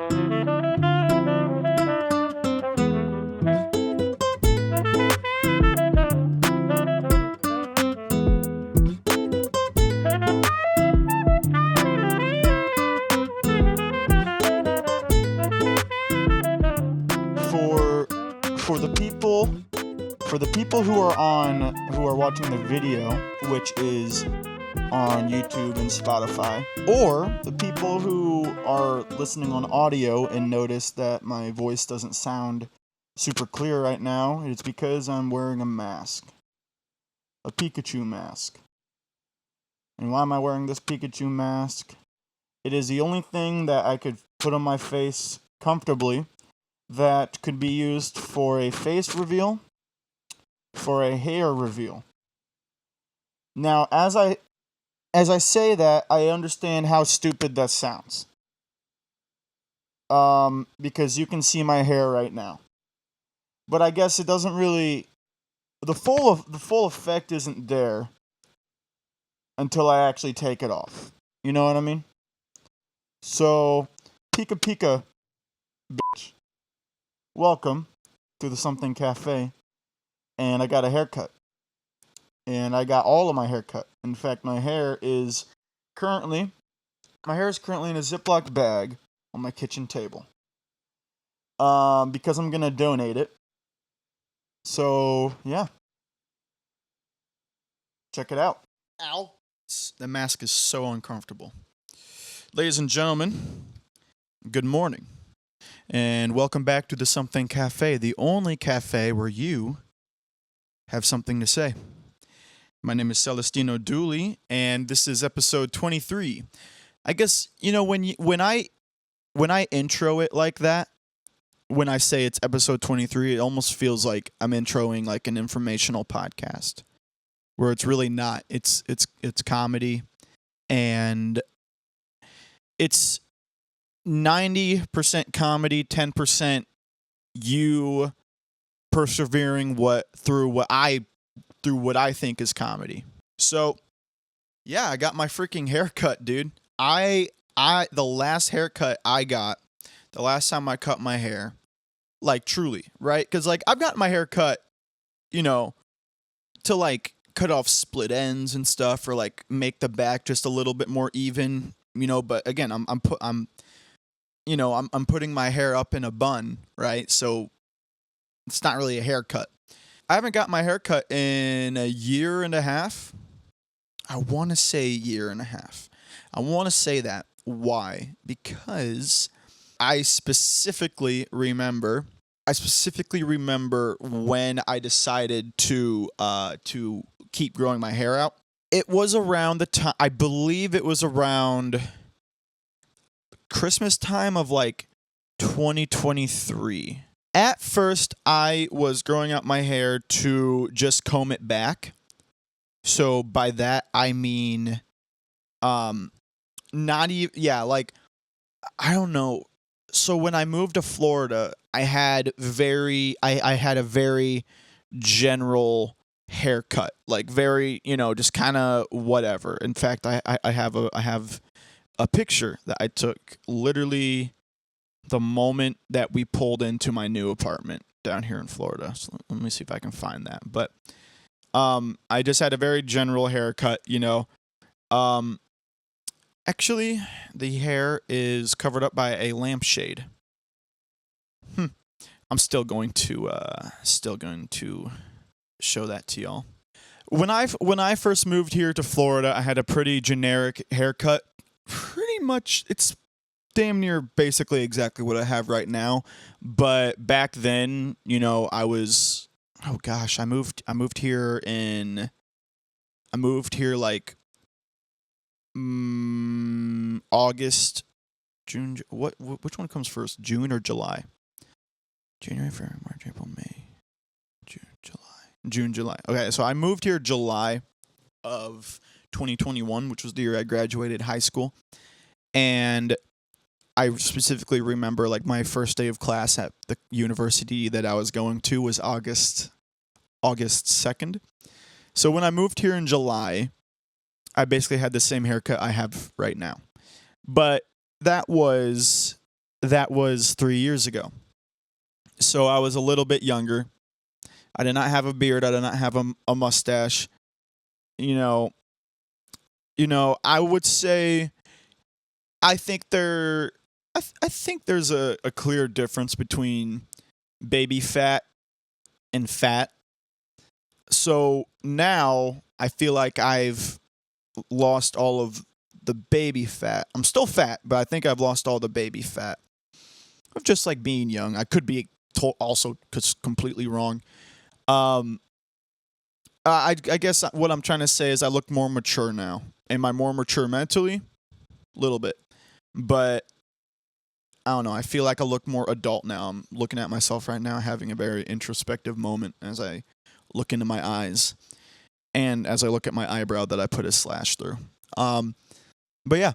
For the people who are watching the video, which is on YouTube and Spotify, or the people who are listening on audio and notice that my voice doesn't sound super clear right now, it's because I'm wearing a mask. A Pikachu mask. And why am I wearing this Pikachu mask? It is the only thing that I could put on my face comfortably that could be used for a face reveal, for a hair reveal. Now, as I say that, I understand how stupid that sounds. Because you can see my hair right now. But I guess it doesn't really, the full effect isn't there until I actually take it off. You know what I mean? So, Pika Pika, bitch. Welcome to the Something Cafe. And I got a haircut. And I got all of my hair cut. In fact, my hair is currently in a Ziploc bag on my kitchen table. Because I'm going to donate it. So, yeah. Check it out. Ow. The mask is so uncomfortable. Ladies and gentlemen, good morning. And welcome back to the Something Cafe, the only cafe where you have something to say. My name is Celestino Dooley, and this is episode 23. I guess, you know, when I intro it like that, when I say it's episode 23, it almost feels like I'm introing like an informational podcast, where it's really not. It's comedy, and it's 90% comedy, 10% you persevering through what I think is comedy. So, yeah, I got my freaking haircut, dude. The last haircut I got, the last time I cut my hair, like truly, right? Because like I've gotten my hair cut, you know, to like cut off split ends and stuff, or like make the back just a little bit more even, you know. But again, I'm putting my hair up in a bun, right? So it's not really a haircut. I haven't got my hair cut in a year and a half. I want to say a year and a half. I want to say that. Why? Because I specifically remember when I decided to keep growing my hair out. It was around the time, I believe it was around Christmas time of like 2023. At first, I was growing out my hair to just comb it back. So by that, I mean, not even, yeah, like, I don't know. So when I moved to Florida, I had a very general haircut, like very, you know, just kind of whatever. In fact, I have a picture that I took literally the moment that we pulled into my new apartment down here in Florida. So let me see if I can find that. But I just had a very general haircut, you know. Actually, the hair is covered up by a lampshade. I'm still going to show that to y'all. When I first moved here to Florida, I had a pretty generic haircut. Pretty much, it's damn near basically exactly what I have right now. But back then, you know, I moved here like August, June. Which one comes first, June or July? January, February, March, April, May, June, July. Okay, so I moved here July of 2021, which was the year I graduated high school. And I specifically remember, like, my first day of class at the university that I was going to was August 2nd. So when I moved here in July, I basically had the same haircut I have right now. But that was that was 3 years ago. So I was a little bit younger. I did not have a beard. I did not have a mustache. You know, I would say I think I think there's a clear difference between baby fat and fat. So now I feel like I've lost all of the baby fat. I'm still fat, but I think I've lost all the baby fat of just like being young. I could be also completely wrong. Um, I guess what I'm trying to say is I look more mature now. Am I more mature mentally? A little bit, but I don't know. I feel like I look more adult now. I'm looking at myself right now, having a very introspective moment as I look into my eyes and as I look at my eyebrow that I put a slash through. But yeah,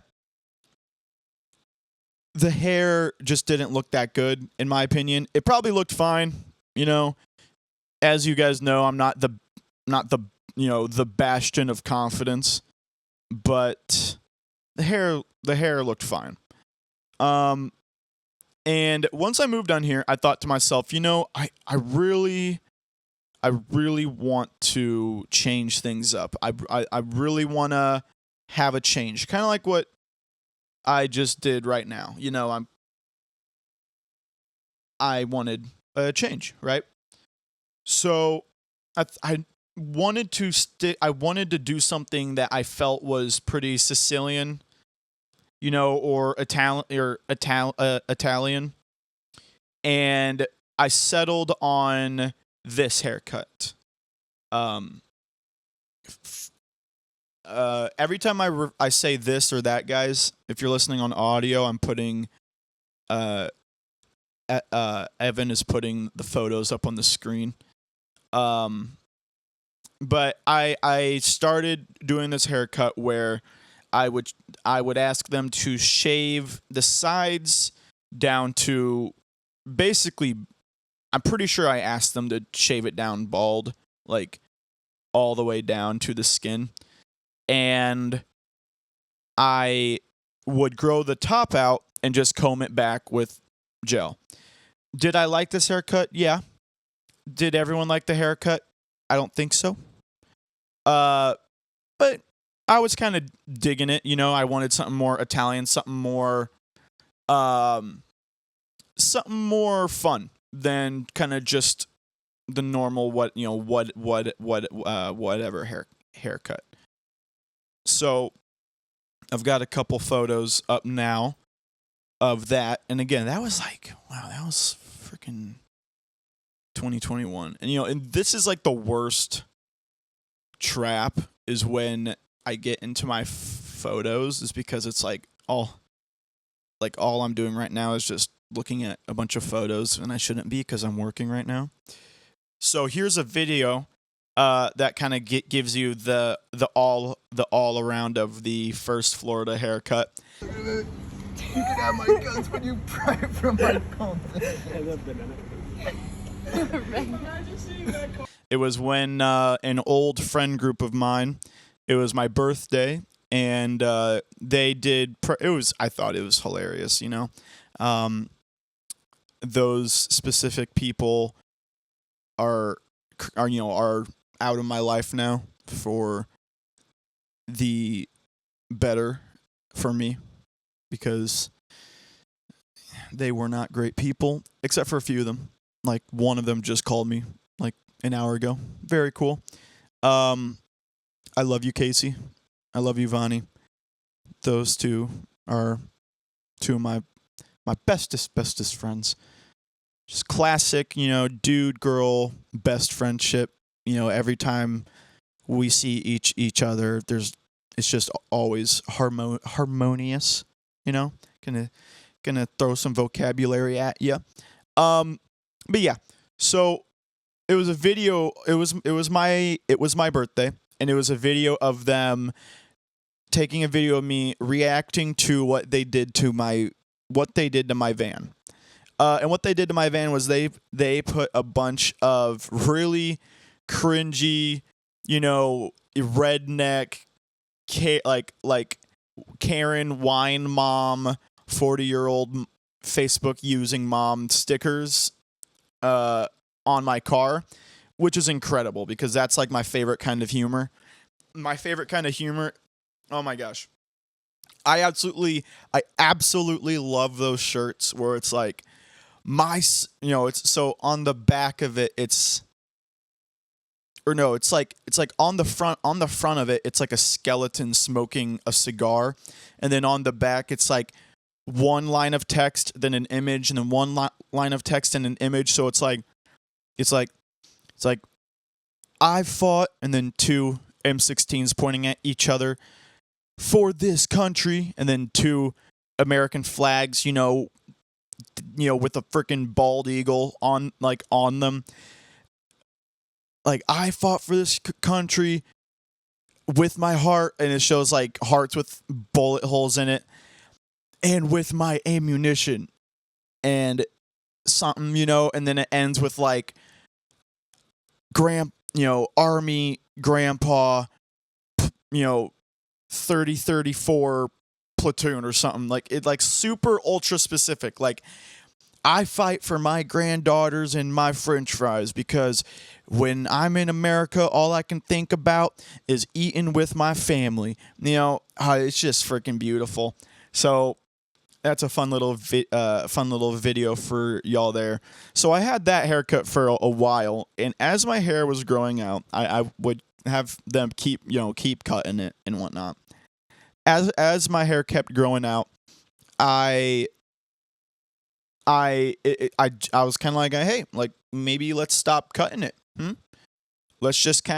the hair just didn't look that good, in my opinion. It probably looked fine, As you guys know, I'm not the the bastion of confidence, but the hair looked fine. And once I moved on here, I thought to myself, I really want to change things up. I really want to have a change, kind of like what I just did right now. I wanted a change, right? So I wanted to I wanted to do something that I felt was pretty Sicilian, or Italian, and I settled on this haircut. Every time I say this or that, guys, if you're listening on audio, I'm putting Evan is putting the photos up on the screen. But I started doing this haircut where I would ask them to shave the sides down to basically, I'm pretty sure I asked them to shave it down bald, like all the way down to the skin. And I would grow the top out and just comb it back with gel. Did I like this haircut? Yeah. Did everyone like the haircut? I don't think so. But I was kind of digging it. I wanted something more Italian, something more fun than kind of just the normal whatever haircut. So I've got a couple photos up now of that, and again, that was freaking 2021, and this is like the worst trap is when I get into my photos, is because it's like all I'm doing right now is just looking at a bunch of photos, and I shouldn't be because I'm working right now. So here's a video that kind of gives you the all around of the first Florida haircut. You can have my guns when you pry from my cont. It was when an old friend group of mine, it was my birthday, and they did. I thought it was hilarious. Those specific people are out of my life now for the better for me, because they were not great people, except for a few of them. Like one of them just called me like an hour ago. Very cool. I love you, Casey. I love you, Vonnie. Those two are two of my bestest friends. Just classic, dude girl best friendship. Every time we see each other, it's just always harmonious. Gonna throw some vocabulary at you. But yeah, so it was a video. It was my birthday, and it was a video of them taking a video of me reacting to what they did to my van. And what they did to my van was they put a bunch of really cringy, redneck, like Karen wine mom, 40-year-old Facebook using mom stickers on my car, which is incredible because that's like my favorite kind of humor. My favorite kind of humor. Oh my gosh. I absolutely love those shirts where it's like it's so on the back of it, it's on the front of it, it's like a skeleton smoking a cigar. And then on the back, it's like one line of text, then an image, and then one line of text and an image. So it's like, I fought, and then two M16s pointing at each other for this country, and then two American flags, with a freaking bald eagle on them. Like, I fought for this country with my heart, and it shows like hearts with bullet holes in it, and with my ammunition, and something, and then it ends with like Army grandpa, 3034 platoon or something, like it, like super ultra specific. Like, I fight for my granddaughters and my french fries because when I'm in America, all I can think about is eating with my family. It's just freaking beautiful. So that's a fun little video for y'all there. So I had that haircut for a while, and as my hair was growing out, I would have them keep cutting it and whatnot. As my hair kept growing out, I was kind of like, hey, like maybe let's stop cutting it. Let's just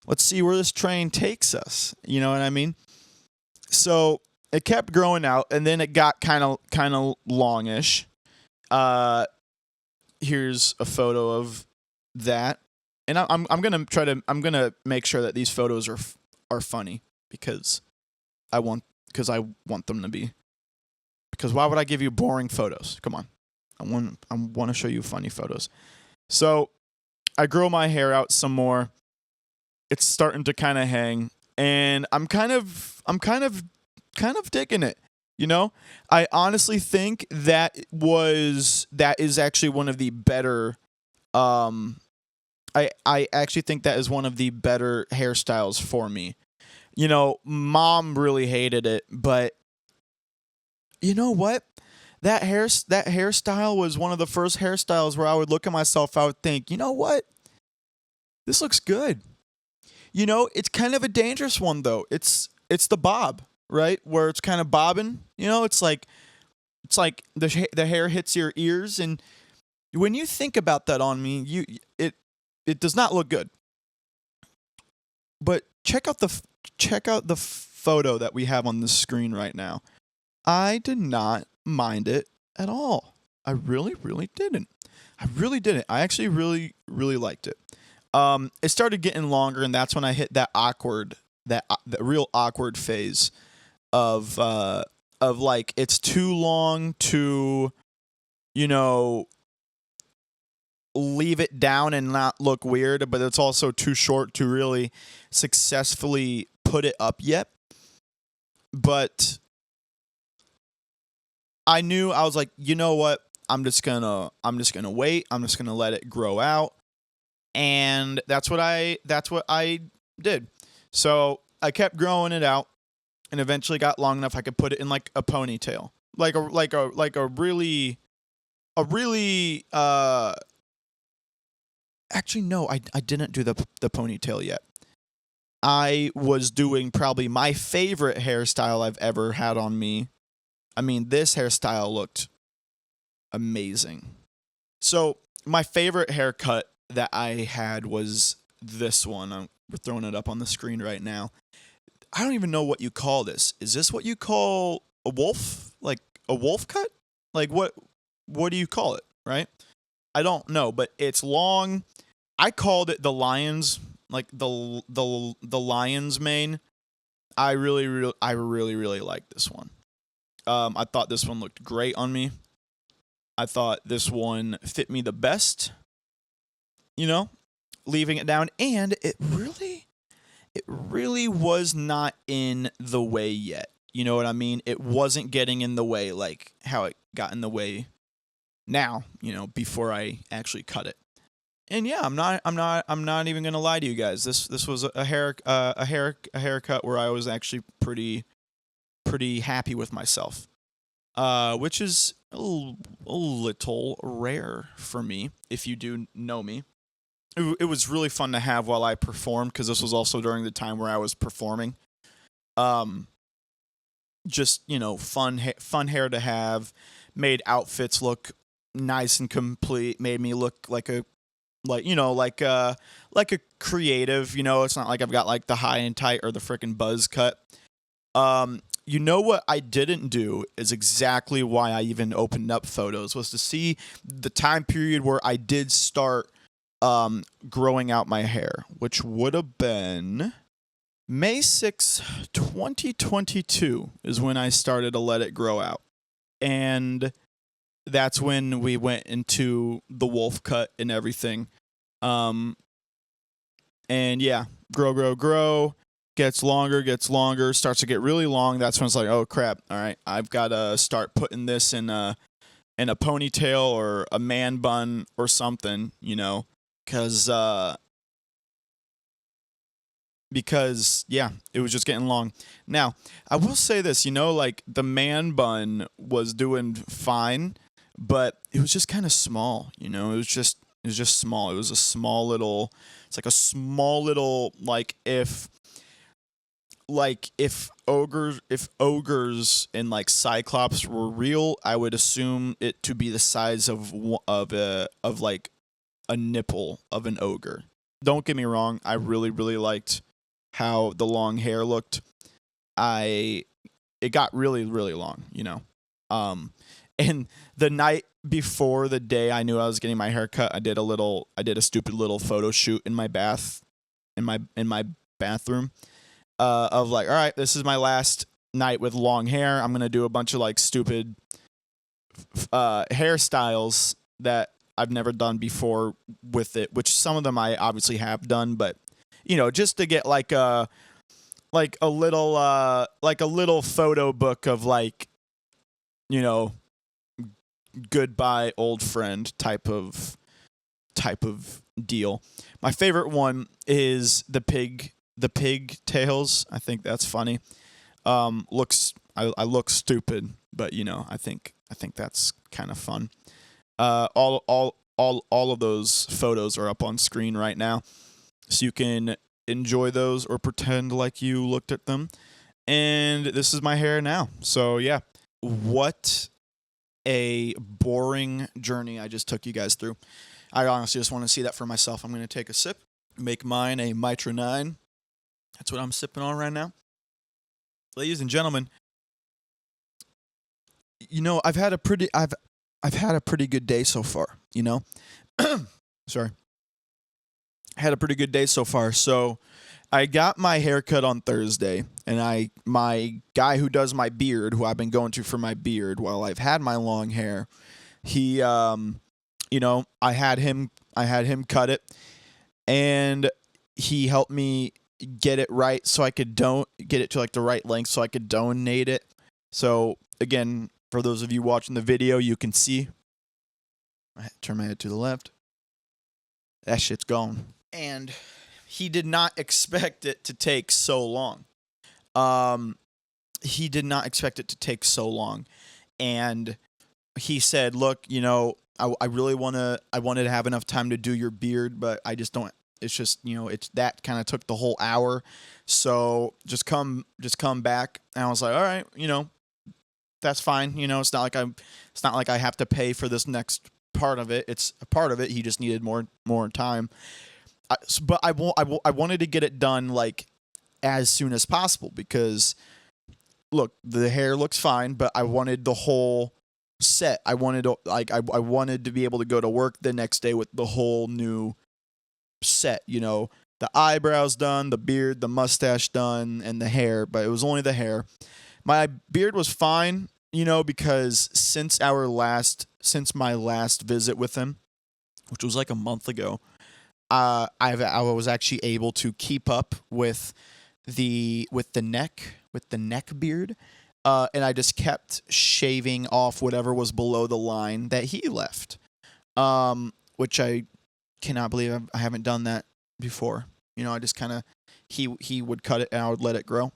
let's see where this train takes us. You know what I mean? So it kept growing out, and then it got kind of longish. Here's a photo of that, and I'm gonna make sure that these photos are funny because I want them to be. Because why would I give you boring photos? Come on, I want to show you funny photos. So I grow my hair out some more. It's starting to kind of hang, and I'm kind of digging it. I honestly think that is actually one of the better. I actually think that is one of the better hairstyles for me. Mom really hated it, but you know what? That hairstyle was one of the first hairstyles where I would look at myself, I would think, you know what? This looks good. It's kind of a dangerous one though. It's the bob, right? Where it's kind of bobbing. It's like the hair hits your ears, and when you think about that on me, it does not look good. But check out the photo that we have on the screen right now. I did not mind it at all. I really, really didn't. I actually really, really liked it. It started getting longer, and that's when I hit that real awkward phase of like it's too long to, leave it down and not look weird, but it's also too short to really successfully put it up yet. But I was like, you know what? I'm just gonna wait. I'm just gonna let it grow out. And that's what I did. So I kept growing it out, and eventually got long enough I could put it in like a ponytail. Like a really actually no, I didn't do the ponytail yet. I was doing probably my favorite hairstyle I've ever had on me. I mean, this hairstyle looked amazing. So my favorite haircut that I had was this one. We're throwing it up on the screen right now. I don't even know what you call this. Is this what you call a wolf? Like a wolf cut? Like what do you call it, right? I don't know, but it's long. I called it the lion's, like the lion's mane. I really like this one. I thought this one looked great on me. I thought this one fit me the best. Leaving it down, and it really was not in the way yet. You know what I mean? It wasn't getting in the way like how it got in the way now, before I actually cut it. And yeah, I'm not even gonna lie to you guys. This was a haircut where I was actually pretty happy with myself, which is a little rare for me. If you do know me, it was really fun to have while I performed, because this was also during the time where I was performing. Just fun hair to have, made outfits look nice and complete, made me look like a creative. It's not like I've got like the high and tight or the freaking buzz cut. What I didn't do is exactly why I even opened up photos, was to see the time period where I did start growing out my hair, which would have been May 6, 2022 is when I started to let it grow out. And that's when we went into the wolf cut and everything. And yeah, grow, gets longer, starts to get really long. That's when it's like, oh crap, all right, I've got to start putting this in a ponytail or a man bun or something, because yeah, it was just getting long. Now, I will say this, like the man bun was doing fine, but it was just kind of small, it was just small. It was a small little, it's like a small little, if ogres and like Cyclops were real, I would assume it to be the size of like a nipple of an ogre. Don't get me wrong, I really, really liked how the long hair looked. It got really, really long, and the night before the day I knew I was getting my hair cut, I did a stupid little photo shoot in my bathroom, of like, all right, this is my last night with long hair. I'm going to do a bunch of like stupid hairstyles that I've never done before with it, which some of them I obviously have done, but just to get like a little photo book of like, goodbye old friend type of deal. My favorite one is the pigtails. I think that's funny. I look stupid, but I think that's kind of fun. All of those photos are up on screen right now, so you can enjoy those or pretend like you looked at them. And this is my hair now. So yeah, what a boring journey I just took you guys through. I honestly just want to see that for myself. I'm going to take a sip, make mine a Mitra 9. That's what I'm sipping on right now. Ladies and gentlemen, I've had a pretty good day so far, Sorry. I had a pretty good day so far. So I got my haircut on Thursday, and my guy who does my beard, who I've been going to for my beard while I've had my long hair, he I had him cut it, and he helped me get it right so I could get it to like the right length so I could donate it. So again, for those of you watching the video, you can see. I turn my head to the left. That shit's gone. And he did not expect it to take so long. He did not expect it to take so long. And he said, look, I really wanted to have enough time to do your beard, but I just don't. It's just, it's that kind of took the whole hour. So just come back. And I was like, all right, that's fine. It's not like I have to pay for this next part of it. It's a part of it. He just needed more time. But I wanted to get it done like as soon as possible, because look, the hair looks fine, but I wanted the whole set. I wanted to be able to go to work the next day with the whole new set, the eyebrows done, the beard, the mustache done, and the hair, but it was only the hair. My beard was fine, because since my last visit with him, which was like a month ago, I was actually able to keep up with the neck beard. And I just kept shaving off whatever was below the line that he left, which I cannot believe I haven't done that before. I just kind of he would cut it and I would let it grow.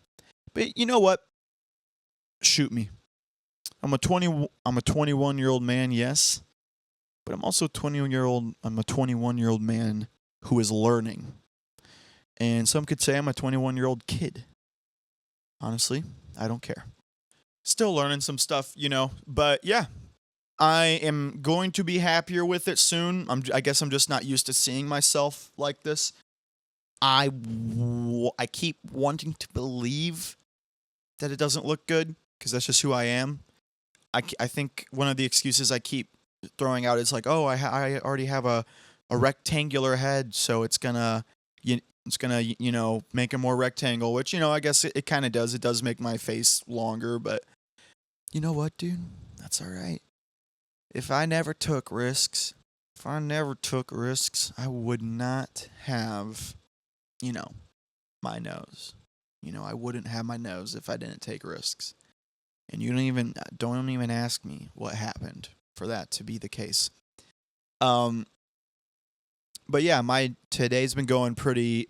But you know what? Shoot me. I'm a 21-year-old man, yes, but I'm also I'm a 21-year-old man who is learning. And some could say I'm a 21-year-old kid. Honestly, I don't care. Still learning some stuff, but yeah, I am going to be happier with it soon. I guess I'm just not used to seeing myself like this. I keep wanting to believe that it doesn't look good because that's just who I am. I think one of the excuses I keep throwing out is like, oh, I already have a rectangular head, so it's gonna make it more rectangle, which I guess it kind of does. It does make my face longer, but you know what, dude? That's all right. If I never took risks, I would not have, my nose. I wouldn't have my nose if I didn't take risks. And you don't even ask me what happened for that to be the case. But yeah, my today's been going pretty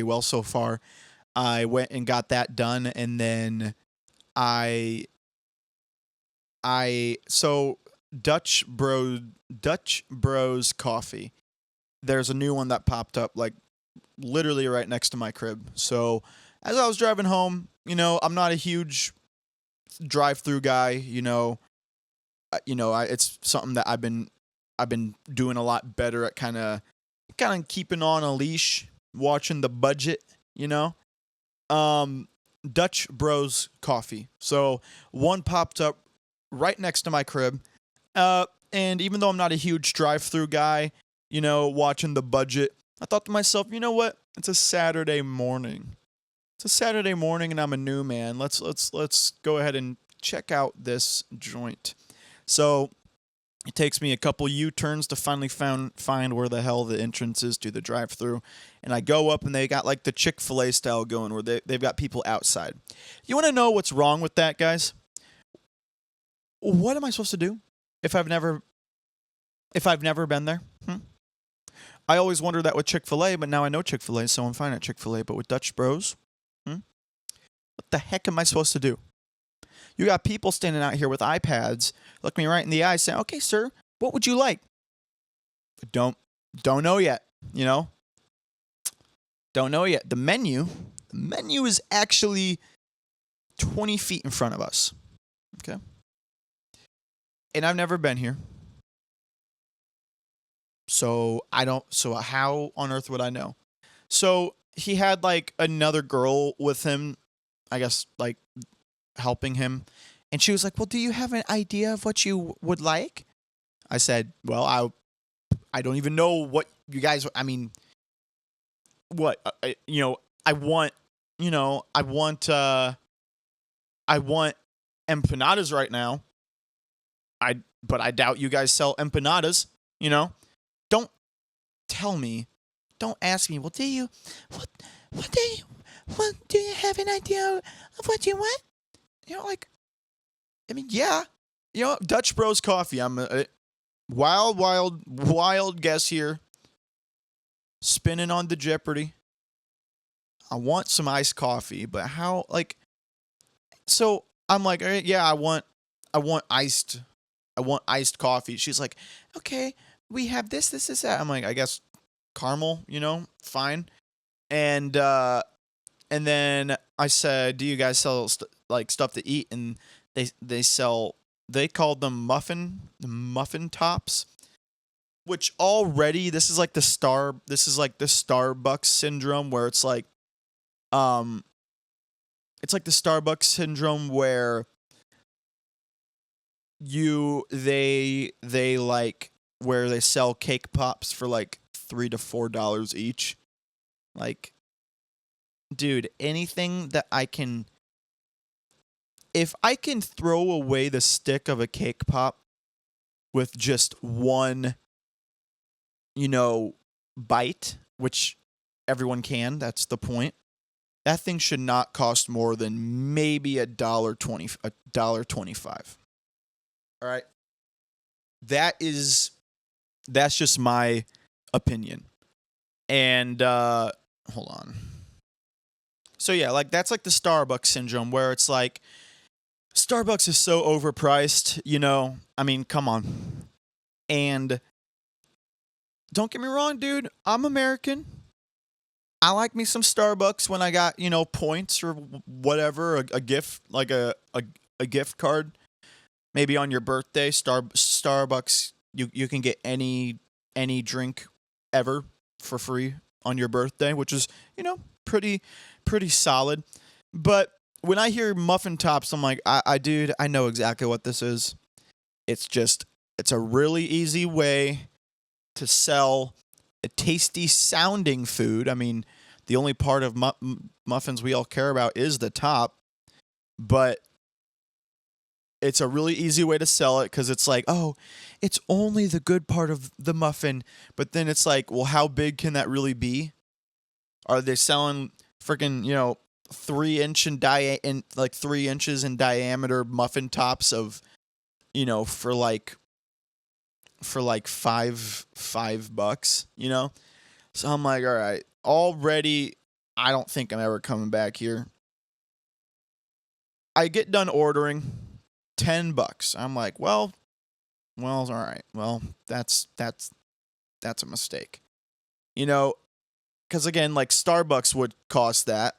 well so far. I went and got that done, and then so Dutch Bros Coffee. There's a new one that popped up like literally right next to my crib. So as I was driving home, I'm not a huge drive-through guy. It's something that I've been doing a lot better at kind of keeping on a leash, watching the budget. Dutch Bros Coffee. So one popped up right next to my crib. And even though I'm not a huge drive-through guy, watching the budget, I thought to myself, you know what? It's a Saturday morning. And I'm a new man. Let's go ahead and check out this joint. So it takes me a couple U-turns to finally find where the hell the entrance is to the drive-thru. And I go up and they got like the Chick-fil-A style going where they've got people outside. You want to know what's wrong with that, guys? What am I supposed to do if I've never been there? I always wondered that with Chick-fil-A, but now I know Chick-fil-A, so I'm fine at Chick-fil-A. But with Dutch Bros, what the heck am I supposed to do? You got people standing out here with iPads, look me right in the eye, saying, "Okay, sir, what would you like?" Don't know yet. Don't know yet. The menu is actually 20 feet in front of us. Okay, and I've never been here. So how on earth would I know? So he had like another girl with him, I guess, like helping him. And she was like, "Well, do you have an idea of what you would like?" I said, "Well, I don't even know what you guys, what, I want empanadas right now. But I doubt you guys sell empanadas, Don't ask me, "Well, do you have an idea of what you want?" Yeah. Dutch Bros Coffee. I'm a wild guess here. Spinning on the Jeopardy. I want some iced coffee, but how, so I'm like, all right, yeah, I want iced coffee. She's like, "Okay, we have this, that." I'm like, I guess caramel, fine. And then I said, "Do you guys sell stuff to eat?" And they called them muffin tops, which already this is like the Starbucks syndrome where it's like the Starbucks syndrome where where they sell cake pops for like $3 to $4 each. Like, dude, anything that if I can throw away the stick of a cake pop with just one, bite, which everyone can, that's the point. that thing should not cost more than maybe $1.25. All right. That's just my opinion. And hold on. So yeah, like that's like the Starbucks syndrome where it's like Starbucks is so overpriced, you know? I mean, come on. And don't get me wrong, dude. I'm American. I like me some Starbucks when I got, you know, points or whatever, a gift, like a gift card. Maybe on your birthday, Starbucks, you can get any drink ever for free on your birthday, which is, you know, pretty solid. But when I hear muffin tops, I'm like, dude, I know exactly what this is. It's a really easy way to sell a tasty sounding food. I mean, the only part of muffins we all care about is the top, but it's a really easy way to sell it because it's like, oh, it's only the good part of the muffin. But then it's like, well, how big can that really be? Are they selling freaking, you know, 3-inch in like 3 inches in diameter muffin tops of, you know, for like $5, you know? So I'm like, all right, already, I don't think I'm ever coming back here. I get done ordering $10. I'm like, well, all right. Well, that's a mistake. You know, because again, like Starbucks would cost that,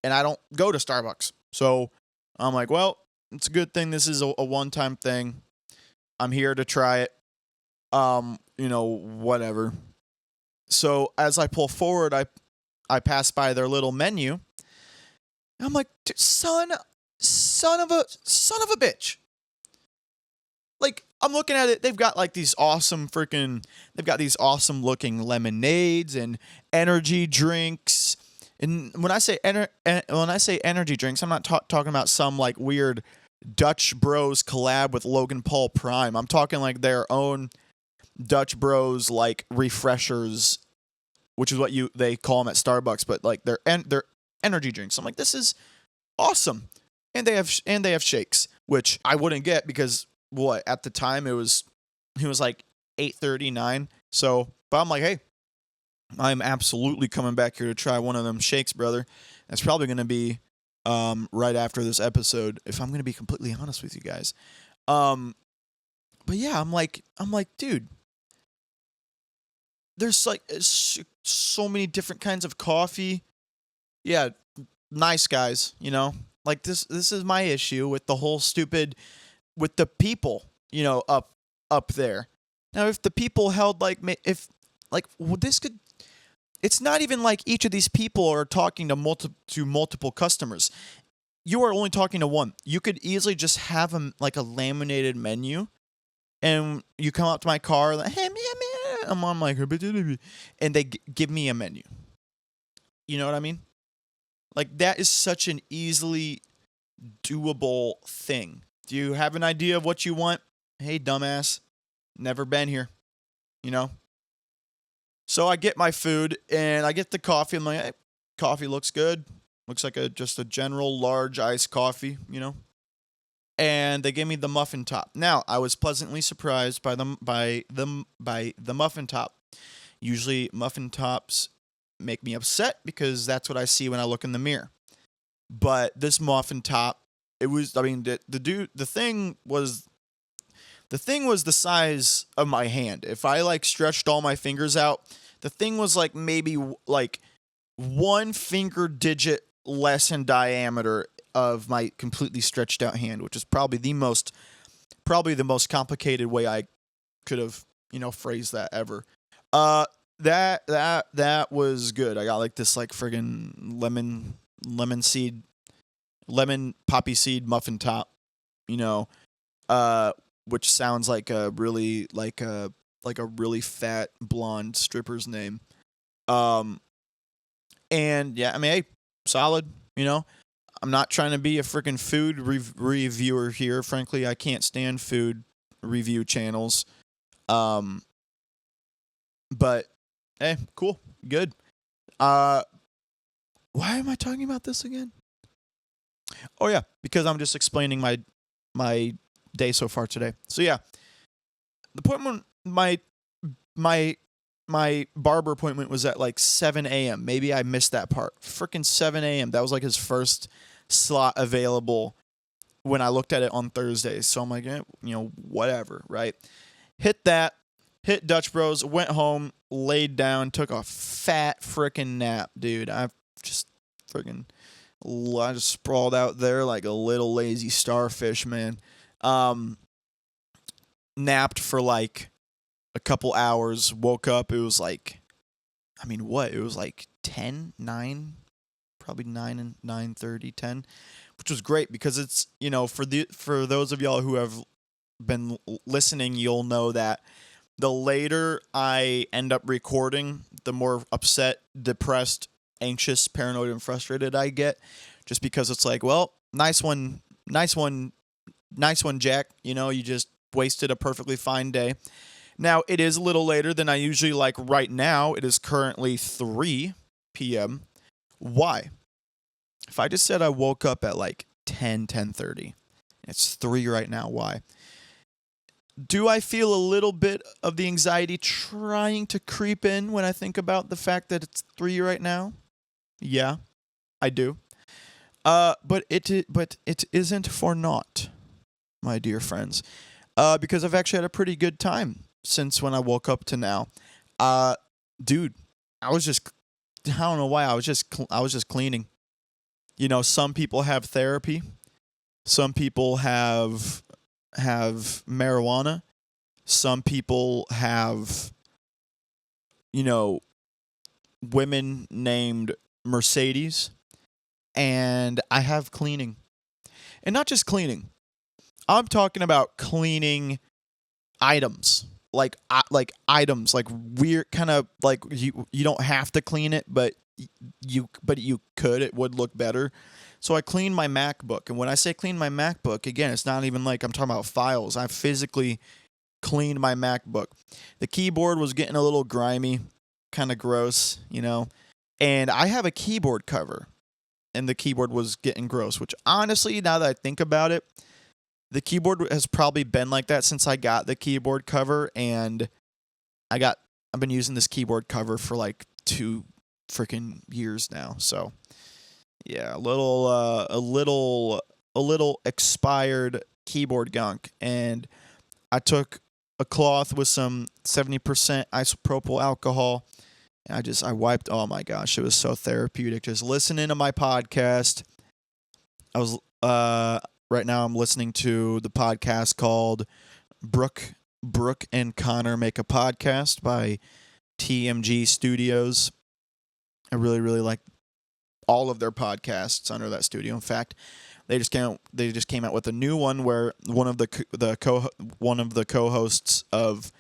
and I don't go to Starbucks. So I'm like, well, it's a good thing this is a one-time thing. I'm here to try it. You know, whatever. So as I pull forward, I pass by their little menu. I'm like, son of a bitch. Like, I'm looking at it, they've got these awesome looking lemonades and energy drinks. And when I say energy drinks, I'm not talking about some like weird Dutch Bros collab with Logan Paul Prime. I'm talking like their own Dutch Bros like refreshers, which is what they call them at Starbucks, but like their energy drinks. I'm like, this is awesome. And they have shakes, which I wouldn't get because at the time it was like 8:39. So, but I'm like, hey, I'm absolutely coming back here to try one of them shakes, brother. That's probably going to be right after this episode, if I'm going to be completely honest with you guys. But yeah, I'm like, dude, there's like so many different kinds of coffee. Yeah, nice guys, you know. Like this is my issue with the whole with the people, you know, up there. Now, if the people held it's not even like each of these people are talking to multiple customers. You are only talking to one. You could easily just have a laminated menu, and you come up to my car like, hey, I'm on like, and they give me a menu. You know what I mean? Like, that is such an easily doable thing. Do you have an idea of what you want? Hey, dumbass. Never been here. You know? So I get my food, and I get the coffee. I'm like, hey, coffee looks good. Looks like just a general large iced coffee, you know? And they gave me the muffin top. Now, I was pleasantly surprised by the muffin top. Usually, muffin tops make me upset because that's what I see when I look in the mirror. But this muffin top, the thing was the size of my hand. If I like stretched all my fingers out, the thing was like maybe like one finger digit less in diameter of my completely stretched out hand, which is probably the most complicated way I could have, you know, phrased that ever. That was good. I got like this like friggin' lemon poppy seed muffin top, you know, which sounds like a really really fat blonde stripper's name. And yeah, I mean, hey, solid, you know. I'm not trying to be a freaking food reviewer here. Frankly, I can't stand food review channels. But hey, cool, good. Why am I talking about this again? Oh yeah, because I'm just explaining my day so far today. So yeah, the appointment, my barber appointment was at like 7 a.m. Maybe I missed that part. Freaking 7 a.m. That was like his first slot available when I looked at it on Thursday. So I'm like, whatever, right? Hit that, hit Dutch Bros, went home, laid down, took a fat freaking nap, dude. I just sprawled out there like a little lazy starfish, man. Napped for like a couple hours, woke up, it was like, it was like 10, 9, probably 9 and 9:30, 10, which was great because it's, for those of y'all who have been listening, you'll know that the later I end up recording, the more upset, depressed, anxious, paranoid, and frustrated I get, just because it's like, well, nice one, Jack. You just wasted a perfectly fine day. Now, it is a little later than I usually like right now. It is currently 3 p.m. Why? If I just said I woke up at like 10:30, it's 3 right now. Why? Do I feel a little bit of the anxiety trying to creep in when I think about the fact that it's 3 right now? Yeah, I do. But it isn't for naught, my dear friends. Because I've actually had a pretty good time since when I woke up to now. Dude, I don't know why, I was just cleaning. Some people have therapy. Some people have marijuana. Some people have, women named Mercedes. And I have cleaning. And not just cleaning. I'm talking about cleaning items. Like items, like weird kind of like you don't have to clean it, but you could. It would look better. So I cleaned my MacBook, and when I say clean my MacBook, again, it's not even like I'm talking about files. I physically cleaned my MacBook. The keyboard was getting a little grimy, kind of gross, and I have a keyboard cover, and the keyboard was getting gross, which honestly, now that I think about it, the keyboard has probably been like that since I got the keyboard cover, and I've been using this keyboard cover for like 2 freaking years now. So yeah, a little expired keyboard gunk, and I took a cloth with some 70% isopropyl alcohol, and I wiped. Oh my gosh, it was so therapeutic just listening to my podcast. I was right now I'm listening to the podcast called Brooke and Connor Make a Podcast by TMG Studios. I really, really like all of their podcasts under that studio. In fact, they just came out with a new one where one of the co-hosts of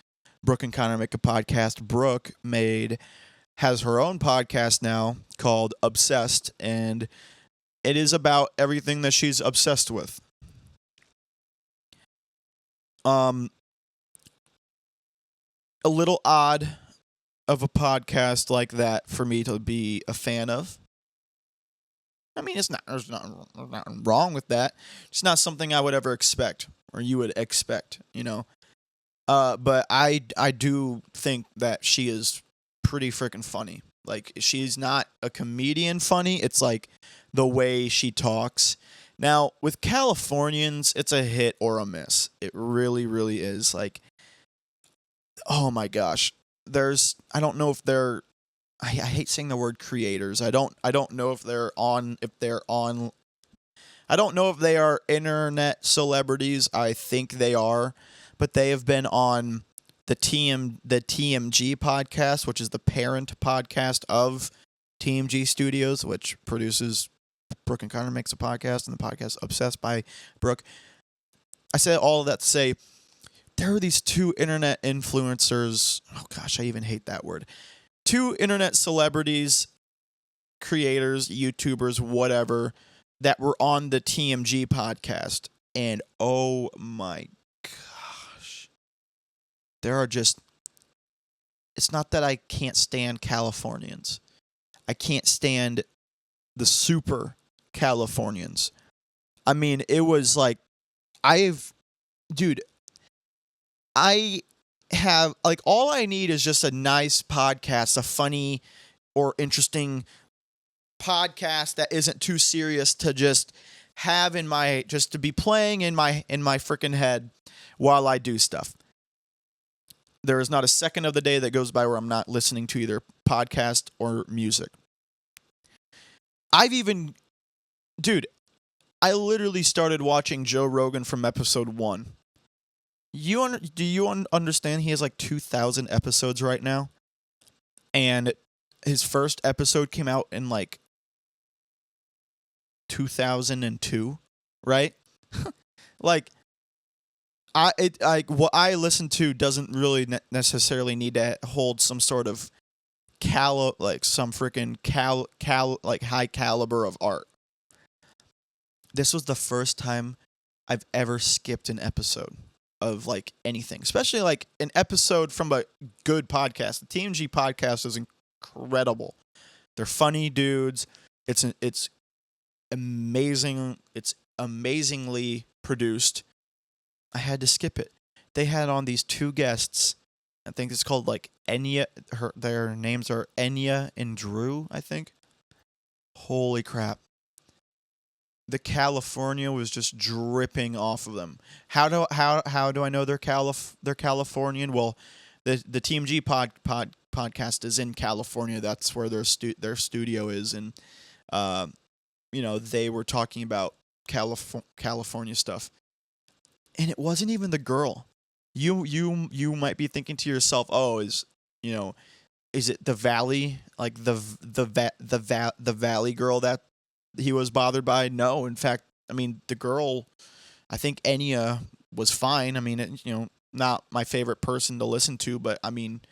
Brooke and Connor Make a Podcast, Brooke, has her own podcast now called Obsessed, and it is about everything that she's obsessed with. A little odd of a podcast like that for me to be a fan of. I mean, there's nothing wrong with that. It's not something I would ever expect, or you would expect, But I do think that she is pretty freaking funny. Like, she's not a comedian funny. It's like the way she talks. Now, with Californians, it's a hit or a miss. It really, really is. Like, oh my gosh. I don't know if they're, I hate saying the word creators. I don't know if they're on, I don't know if they are internet celebrities. I think they are, but they have been on the TMG podcast, which is the parent podcast of TMG Studios, which produces Brooke and Connor Makes a Podcast, and the podcast Obsessed by Brooke. I say all of that to say there are these 2 internet influencers. Oh gosh, I even hate that word. 2 internet celebrities, creators, YouTubers, whatever, that were on the TMG podcast. And oh my gosh, it's not that I can't stand Californians. I can't stand the super Californians. I mean, it was like, dude, I have, like, all I need is just a nice podcast, a funny or interesting podcast that isn't too serious to just have just to be playing in my freaking head while I do stuff. There is not a second of the day that goes by where I'm not listening to either podcast or music. Dude, I literally started watching Joe Rogan from episode 1. Do you understand he has like 2,000 episodes right now? And his first episode came out in like 2002, right? Like, what I listen to doesn't really necessarily need to hold some sort of some freaking like high caliber of art. This was the first time I've ever skipped an episode of like anything, especially like an episode from a good podcast. The TMG podcast is incredible. They're funny dudes. It's amazing. It's amazingly produced. I had to skip it. They had on these 2 guests. I think it's called like Enya. Their names are Enya and Drew, I think. Holy crap. The California was just dripping off of them. How do I know they're Californian? Well, the TMG podcast is in California. That's where their studio is, and they were talking about California stuff, and it wasn't even the girl. You might be thinking to yourself, oh, is it the Valley, like the Valley girl that he was bothered by? No, in fact, I mean, the girl, I think Enya was fine. I mean, not my favorite person to listen to, but I mean,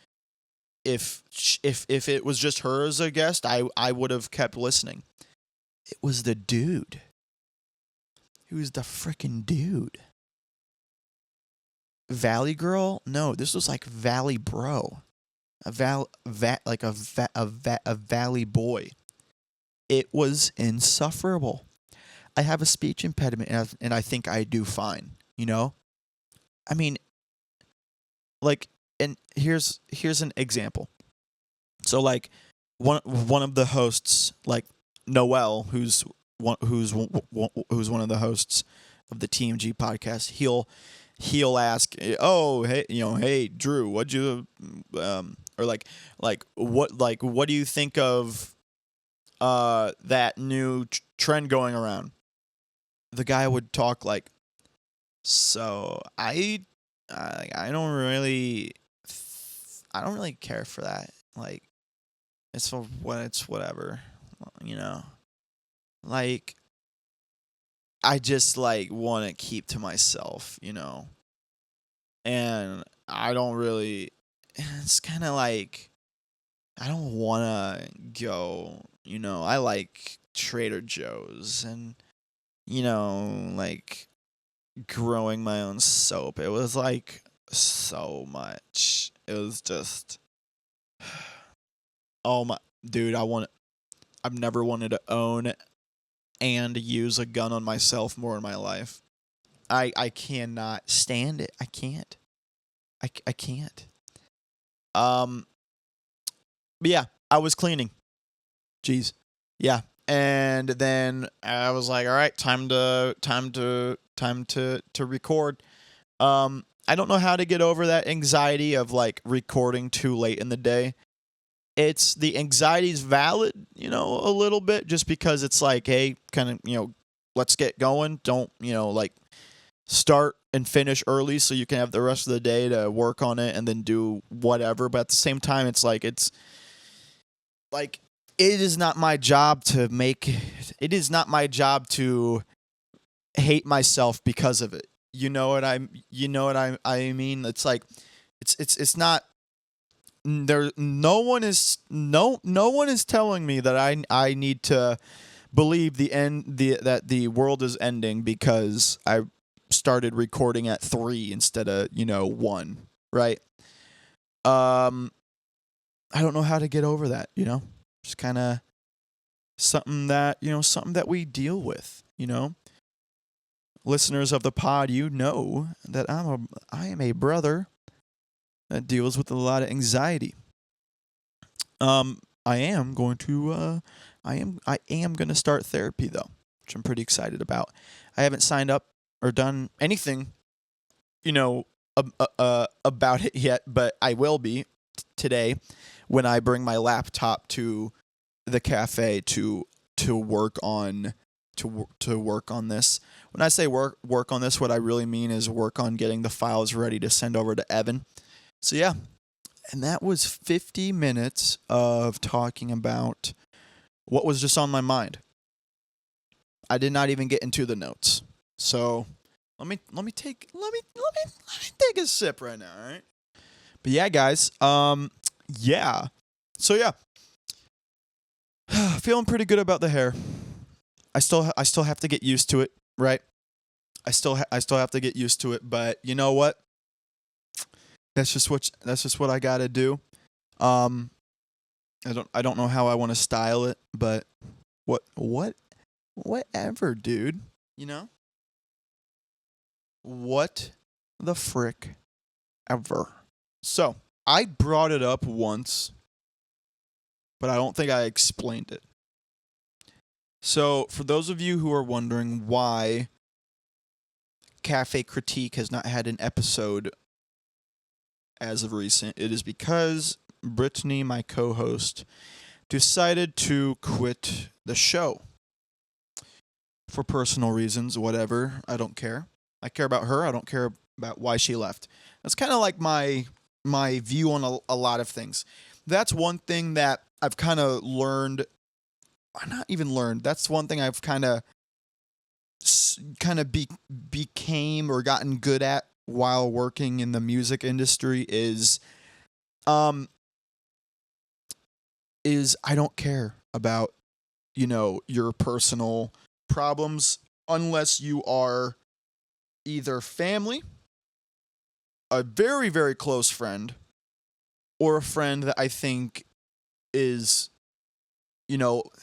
if it was just her as a guest, I would have kept listening. It was the dude. He was the freaking dude. Valley girl? No, this was like Valley bro. A Valley boy. It was insufferable. I have a speech impediment, and I think I do fine. I mean, like, and here's an example. So, like, one of the hosts, like Noel, who's one of the hosts of the TMG podcast, he'll ask, oh, hey, hey, Drew, what'd you or like what do you think of that new trend going around? The guy would talk like, so I don't really care for that. Like, it's whatever, Like, I just like want to keep to myself, and I don't really. It's kind of like, I don't want to go. I like Trader Joe's and like growing my own soap. It was like so much. It was just, oh my dude, I've never wanted to own and use a gun on myself more in my life. I cannot stand it. I can't. I can't. But yeah, I was cleaning. Jeez. Yeah. And then I was like, all right, time to record. I don't know how to get over that anxiety of like recording too late in the day. The anxiety's valid, a little bit, just because it's like, hey, kind of, let's get going. Don't, like, start and finish early so you can have the rest of the day to work on it and then do whatever. But at the same time, it's like, it is not my job to hate myself because of it. You know what I mean? It's like, it's not there. No one is telling me that I need to believe that the world is ending because I started recording at 3 instead of 1, right? I don't know how to get over that, just kind of something that we deal with. Listeners of the pod, that I am a brother that deals with a lot of anxiety. I am going to start therapy though, which I'm pretty excited about. I haven't signed up or done anything, about it yet, but I will be today when I bring my laptop to the cafe to work on work on this. When I say work on this, what I really mean is work on getting the files ready to send over to Evan. So yeah, and that was 50 minutes of talking about what was just on my mind. I did not even get into the notes. So let me take a sip right now, all right? But yeah, guys, yeah. So yeah. Feeling pretty good about the hair. I still have to get used to it, right? I still have to get used to it, but you know what? That's just what I got to do. I don't know how I want to style it, but whatever, dude. What the frick ever. So, I brought it up once, but I don't think I explained it. So, for those of you who are wondering why Cafe Critique has not had an episode as of recent, it is because Brittany, my co-host, decided to quit the show. For personal reasons, whatever. I don't care. I care about her. I don't care about why she left. That's kind of like my view on a lot of things. That's one thing that I've kind of learned. Not even learned. That's one thing I've kind of became or gotten good at while working in the music industry is I don't care about your personal problems unless you are either family, a very, very close friend, or a friend that I think is,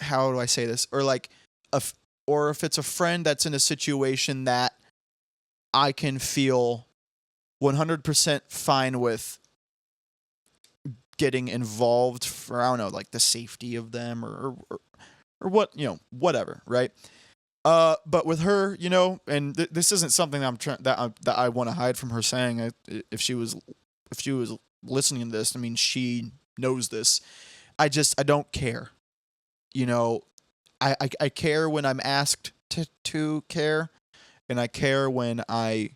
how do I say this? Or like, or if it's a friend that's in a situation that I can feel 100% fine with getting involved for, I don't know, like the safety of them or what, whatever, right? But with her, and this isn't something that I want to hide from her saying. If she was listening to this, I mean, she knows this. I don't care. I care when I'm asked to care, and I care when I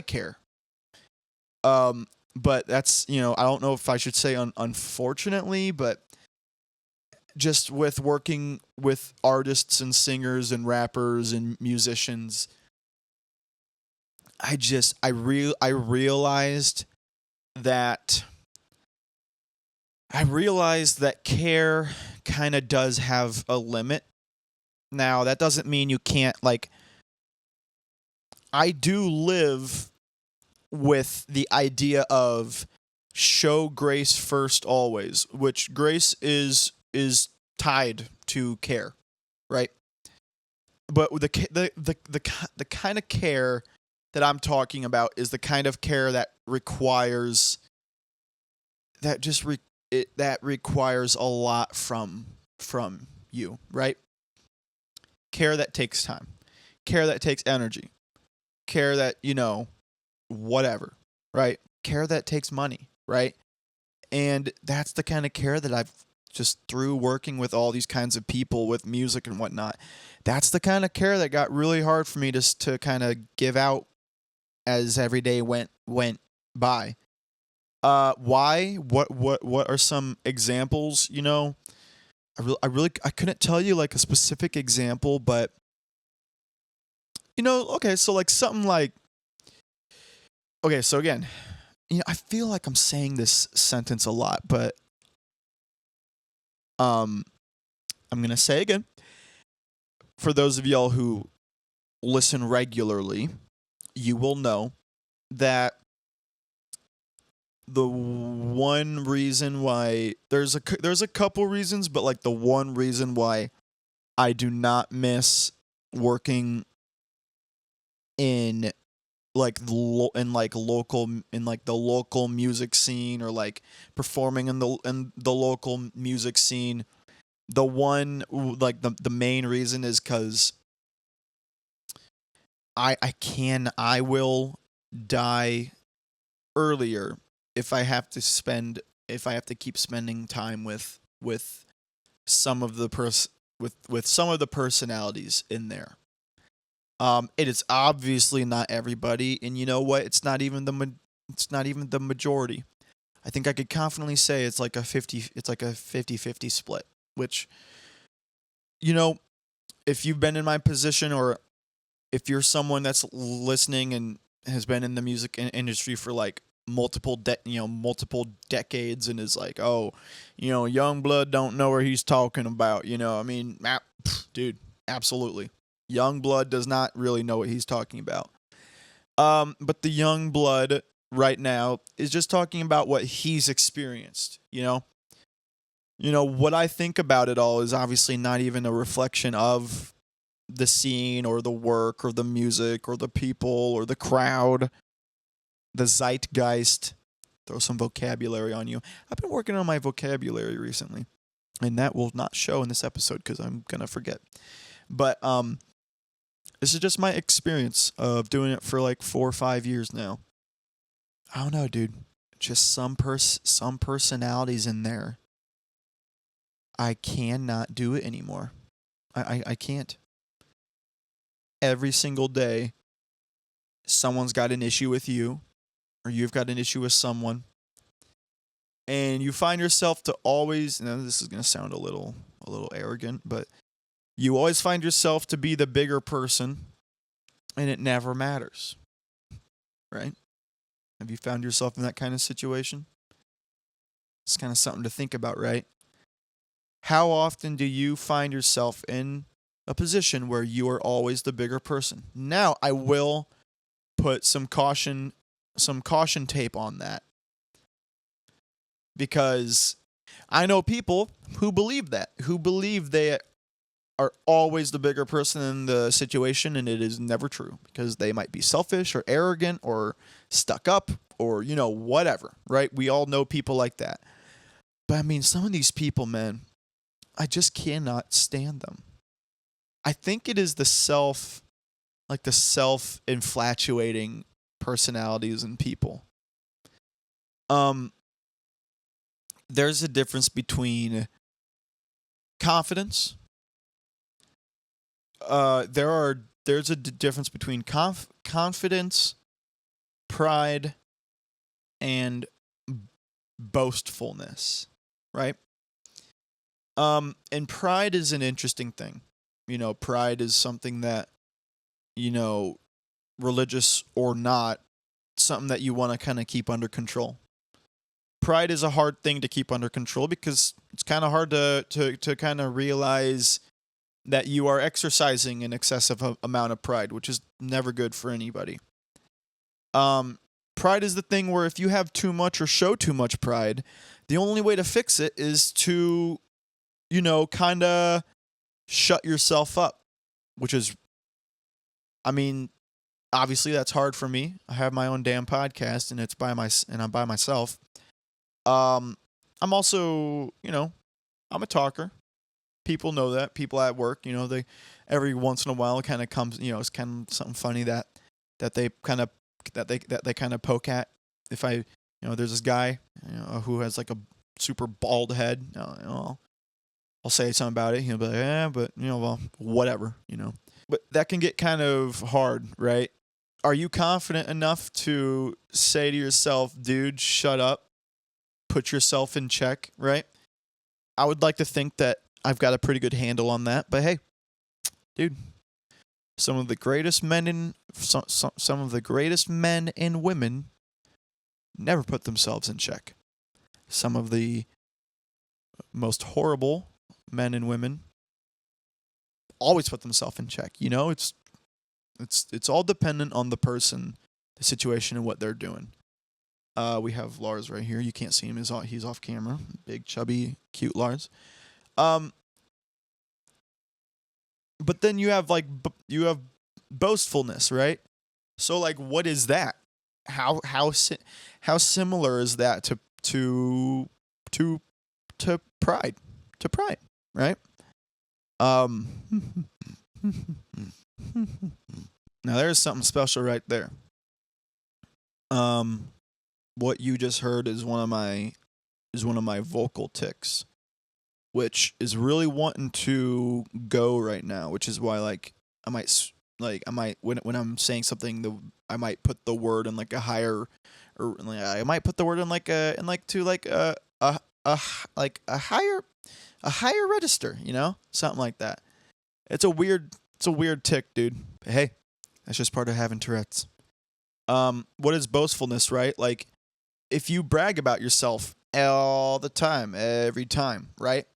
care. But that's, I don't know if I should say unfortunately, but just with working with artists and singers and rappers and musicians, I realized that care kind of does have a limit. Now, that doesn't mean you can't, I do live with the idea of show grace first always, which grace is tied to care, right? But the kind of care that I'm talking about is the kind of care that requires requires a lot from you, right? Care that takes time, care that takes energy, care that whatever, right? Care that takes money, right? And that's the kind of care that I've just through working with all these kinds of people with music and whatnot. That's the kind of care that got really hard for me to kind of give out as every day went by. Why? What are some examples? I couldn't tell you like a specific example, but okay, so like something like, okay, so again, I feel like I'm saying this sentence a lot, but I'm gonna say again, for those of y'all who listen regularly, you will know that the one reason why there's a couple reasons, but like the one reason why I do not miss working in like the local music scene, or like performing in the local music scene. The one, like the main reason is because I will die earlier if I have to keep spending time with some of the with some of the personalities in there. It is obviously not everybody, and you know what? It's not even the majority. I think I could confidently say it's like a 50-50 split, which, you know, if you've been in my position, or if you're someone that's listening and has been in the music industry for like multiple decades, and is like, oh, young blood don't know what he's talking about. I mean, dude, absolutely. Young blood does not really know what he's talking about. But the young blood right now is just talking about what he's experienced. What I think about it all is obviously not even a reflection of the scene, or the work, or the music, or the people, or the crowd, the zeitgeist. Throw some vocabulary on you. I've been working on my vocabulary recently, and that will not show in this episode because I'm gonna forget. But this is just my experience of doing it for like 4 or 5 years now. I don't know, dude. Just some personalities in there. I cannot do it anymore. I can't. Every single day, someone's got an issue with you, or you've got an issue with someone, and you find yourself to always. Now, this is gonna sound a little arrogant, but you always find yourself to be the bigger person, and it never matters, right? Have you found yourself in that kind of situation? It's kind of something to think about, right? How often do you find yourself in a position where you are always the bigger person? Now, I will put some caution tape on that, because I know people who believe they are always the bigger person in the situation, and it is never true, because they might be selfish or arrogant or stuck up, or whatever, right? We all know people like that. But I mean, some of these people, man, I just cannot stand them. I think it is the self-infatuating personalities and people. There's a difference between confidence. There's a difference between confidence, pride, and boastfulness, right? And pride is an interesting thing. Pride is something that, religious or not, something that you want to kind of keep under control. Pride is a hard thing to keep under control, because it's kind of hard to kind of realize that you are exercising an excessive amount of pride, which is never good for anybody. Pride is the thing where if you have too much or show too much pride, the only way to fix it is to, kind of shut yourself up, which is, I mean, obviously that's hard for me. I have my own damn podcast, and I'm by myself. I'm also, I'm a talker. People know that. People at work, they every once in a while it kind of comes, it's kind of something funny that they kind of poke at. If there's this guy, who has like a super bald head, I'll say something about it. He'll be like, yeah, but well, whatever, But that can get kind of hard, right? Are you confident enough to say to yourself, dude, shut up, put yourself in check, right? I would like to think that I've got a pretty good handle on that, but hey, dude, some of the greatest men and women never put themselves in check. Some of the most horrible men and women always put themselves in check. It's all dependent on the person, the situation, and what they're doing. We have Lars right here. You can't see him. He's off camera. Big, chubby, cute Lars. But then you have you have boastfulness, right? So like, what is that? How similar is that to pride? To pride, right? Now there's something special right there. What you just heard is one of my vocal tics, which is really wanting to go right now, which is why I might when I'm saying something, I might put the word in like a higher, or I might put the word in like a higher register, something like that. It's a weird tick, dude. But hey, that's just part of having Tourette's. What is boastfulness, right? Like, if you brag about yourself all the time, every time, right?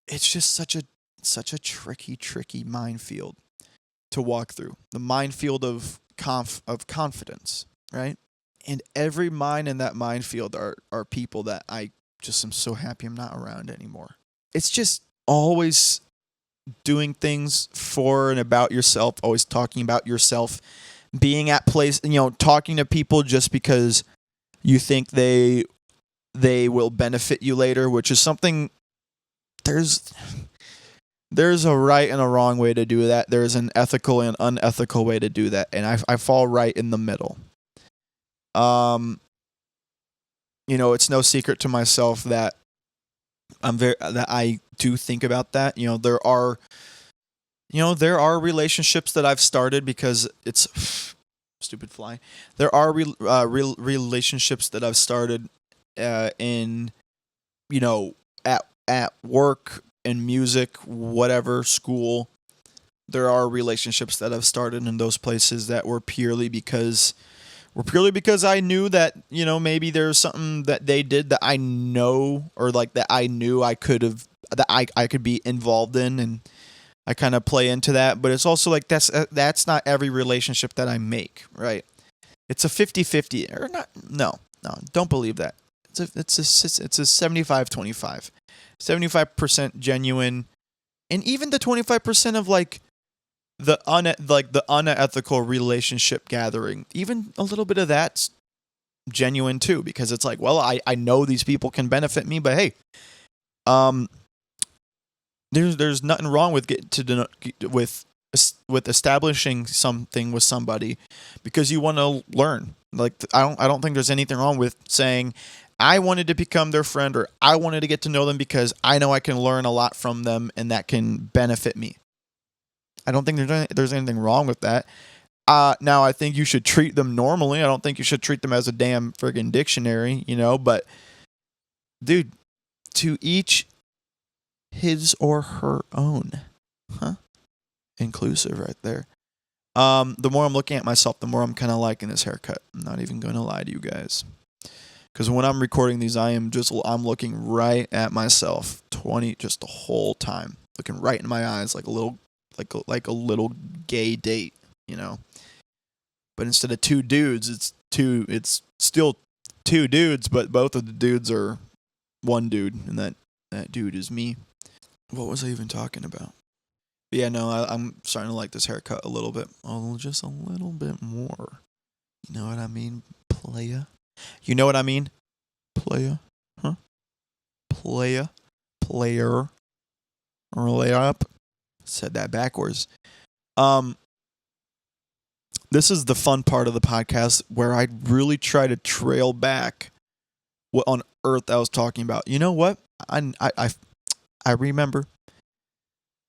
It's just such a tricky minefield to walk through. The minefield of confidence, right? And every mine in that minefield are people that I just am so happy I'm not around anymore. It's just always doing things for and about yourself, always talking about yourself, being at place, talking to people just because you think they will benefit you later, which is something. There's a right and a wrong way to do that. There's an ethical and unethical way to do that, and I fall right in the middle. It's no secret to myself that I do think about that. There are relationships that I've started because it's stupid fly. There are relationships that I've started in at work, in music, whatever, school. There are relationships that I've started in those places that were purely because I knew that, maybe there's something that they did that I know, or like that I knew I could be involved in, and I kind of play into that. But it's also like that's not every relationship that I make, right? It's a 50-50 or not. No, don't believe that. It's a 75-25. 75% genuine, and even the 25% of like the unethical relationship gathering, even a little bit of that's genuine too, because it's like, well, I know these people can benefit me, but hey, there's nothing wrong with with establishing something with somebody because you want to learn. Like, I don't think there's anything wrong with saying, I wanted to become their friend, or I wanted to get to know them because I know I can learn a lot from them and that can benefit me. I don't think there's anything wrong with that. Now, I think you should treat them normally. I don't think you should treat them as a damn friggin' dictionary, but dude, to each his or her own. Huh? Inclusive right there. The more I'm looking at myself, the more I'm kind of liking this haircut. I'm not even going to lie to you guys. Because when I'm recording these, I'm looking right at myself, just the whole time, looking right in my eyes, like a little gay date, But instead of two dudes, it's still two dudes, but both of the dudes are one dude, and that dude is me. What was I even talking about? But yeah, no, I'm starting to like this haircut a little bit, just a little bit more. You know what I mean, playa? You know what I mean? Playa. Huh? Playa. Player. Or lay up. Said that backwards. This is the fun part of the podcast where I really try to trail back what on earth I was talking about. You know what? I remember.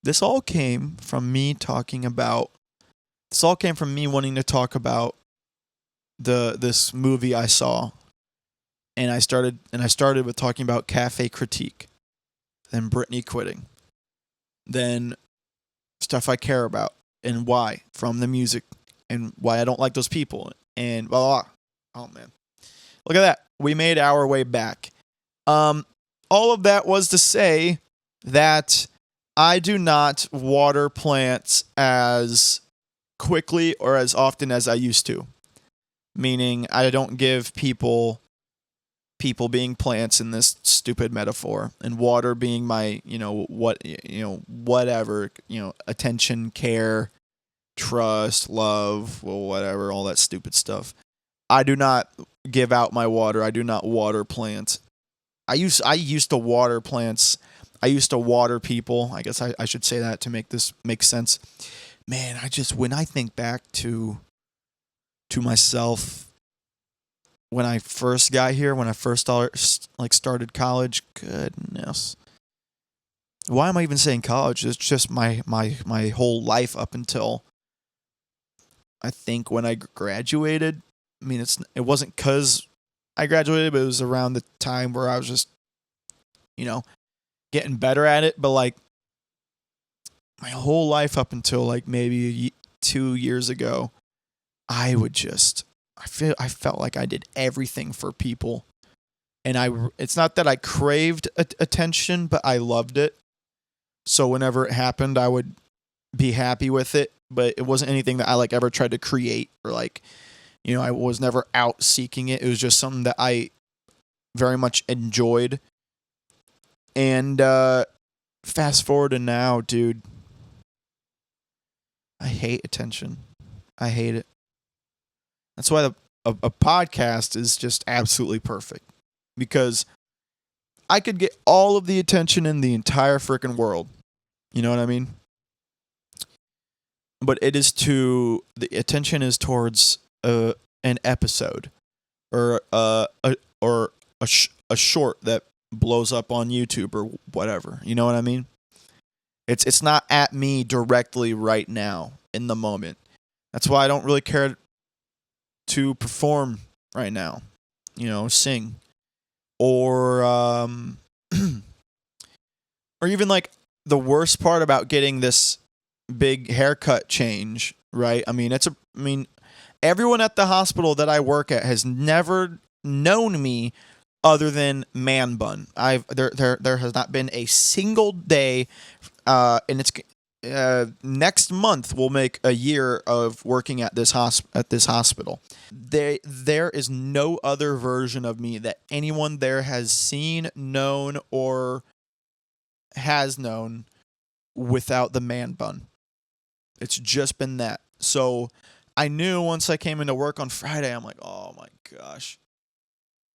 This all came from me wanting to talk about this movie I saw. And I started with talking about Cafe Critique, then Britney quitting, then stuff I care about and why from the music, and why I don't like those people, and blah, blah, blah. Oh man, look at that. We made our way back. All of that was to say that I do not water plants as quickly or as often as I used to. meaning I don't give people being plants in this stupid metaphor, and water being my, whatever, attention, care, trust, love, well, whatever, all that stupid stuff. I do not give out my water. I do not water plants. I used to water plants. I used to water people. I guess I should say that to make this make sense. Man, when I think back to myself when I first got here, when I first started college, goodness. Why am I even saying college? It's just my whole life up until I think when I graduated. I mean, it wasn't because I graduated, but it was around the time where I was just, getting better at it. But like my whole life up until like maybe 2 years ago, I felt like I did everything for people, and it's not that I craved attention, but I loved it. So whenever it happened, I would be happy with it, but it wasn't anything that I like ever tried to create or like, I was never out seeking it. It was just something that I very much enjoyed. And fast forward to now, dude, I hate attention. I hate it. That's why a podcast is just absolutely perfect, because I could get all of the attention in the entire freaking world. You know what I mean? But the attention is towards an episode or a short that blows up on YouTube or whatever. You know what I mean? It's not at me directly right now in the moment. That's why I don't really care to perform right now. Sing or or even like the worst part about getting this big haircut change, right? I mean, everyone at the hospital that I work at has never known me other than man bun. There has not been a single day, and it's next month will make a year of working at this hospital. There is no other version of me that anyone there has seen, known, or has known without the man bun. It's just been that. So I knew once I came into work on Friday, I'm like, oh my gosh.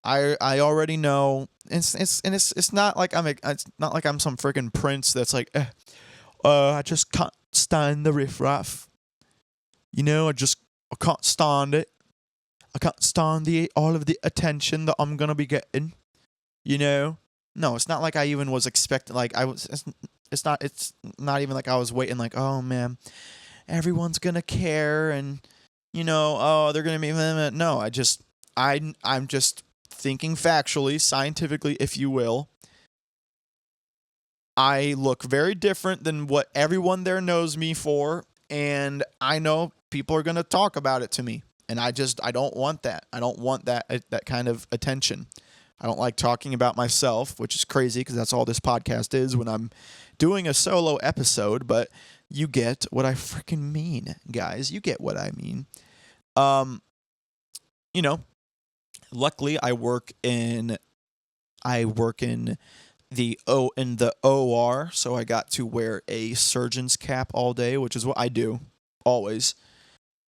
I already know. It's not like it's not like I'm some freaking prince that's like, I just can't stand the riffraff. I can't stand it. I can't stand all of the attention that I'm gonna be getting. No, it's not like I even was expecting. Like I was. It's not even like I was waiting. Like, oh man, everyone's gonna care, and oh, they're gonna be. No, I'm just thinking factually, scientifically, if you will. I look very different than what everyone there knows me for, and I know people are going to talk about it to me, and I don't want that. I don't want that kind of attention. I don't like talking about myself, which is crazy because that's all this podcast is when I'm doing a solo episode, but you get what I freaking mean, guys. You get what I mean. Luckily I work in the OR, so I got to wear a surgeon's cap all day, which is what I do always.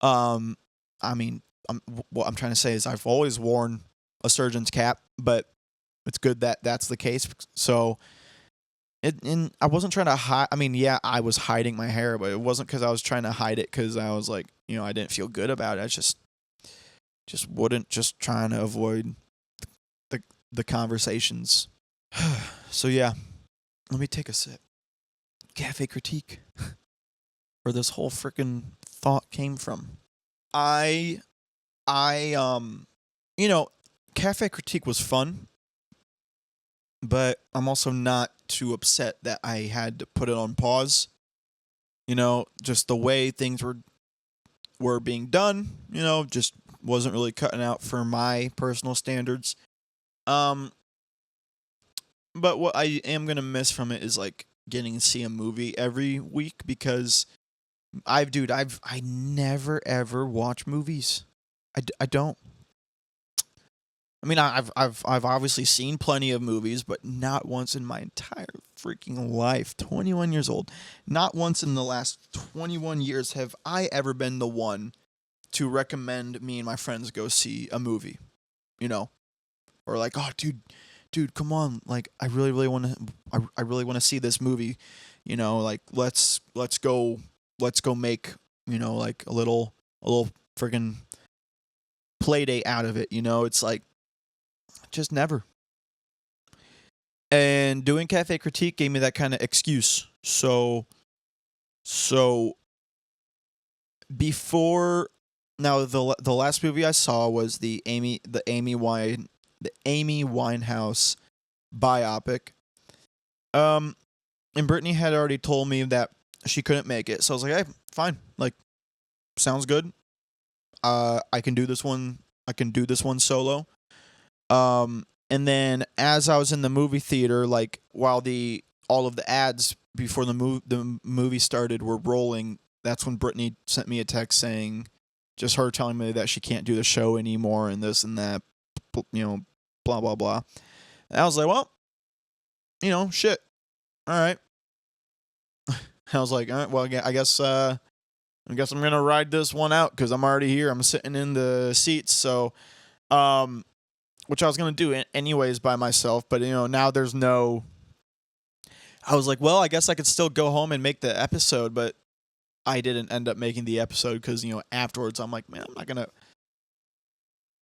What I'm trying to say is I've always worn a surgeon's cap, but it's good that that's the case. So I wasn't trying to hide. I mean, yeah, I was hiding my hair, but it wasn't because I was trying to hide it because I was like, I didn't feel good about it. I just trying to avoid the conversations. So yeah, let me take a sip. Cafe critique. Where this whole freaking thought came from. Cafe critique was fun, but I'm also not too upset that I had to put it on pause. Just the way things were being done, just wasn't really cutting out for my personal standards. But what I am going to miss from it is like getting to see a movie every week, because I never ever watch movies. I don't. I mean, I've obviously seen plenty of movies, but not once in my entire freaking life, 21 years old, not once in the last 21 years have I ever been the one to recommend me and my friends go see a movie, you know, or like, oh, dude, come on, like, I really want to, I really want to see this movie, you know, like, let's go make, you know, like a little freaking play date out of it, you know. It's like, just never. And doing Cafe Critique gave me that kind of excuse. So before, now the last movie I saw was the Amy Winehouse biopic. And Brittany had already told me that she couldn't make it, so I was like, hey, fine, like, sounds good. I can do this one. I can do this one solo. And then as I was in the movie theater, like, while all of the ads before the movie started were rolling, that's when Brittany sent me a text saying, just her telling me that she can't do the show anymore and this and that, you know, blah blah blah. And I was like, well, you know, shit. All right. I was like, all right, well, I guess I'm gonna ride this one out because I'm already here. I'm sitting in the seats, so which I was going to do anyways by myself, but, you know, now there's no... I was like, well, I guess I could still go home and make the episode, but I didn't end up making the episode because, you know, afterwards I'm like, man, I'm not going to...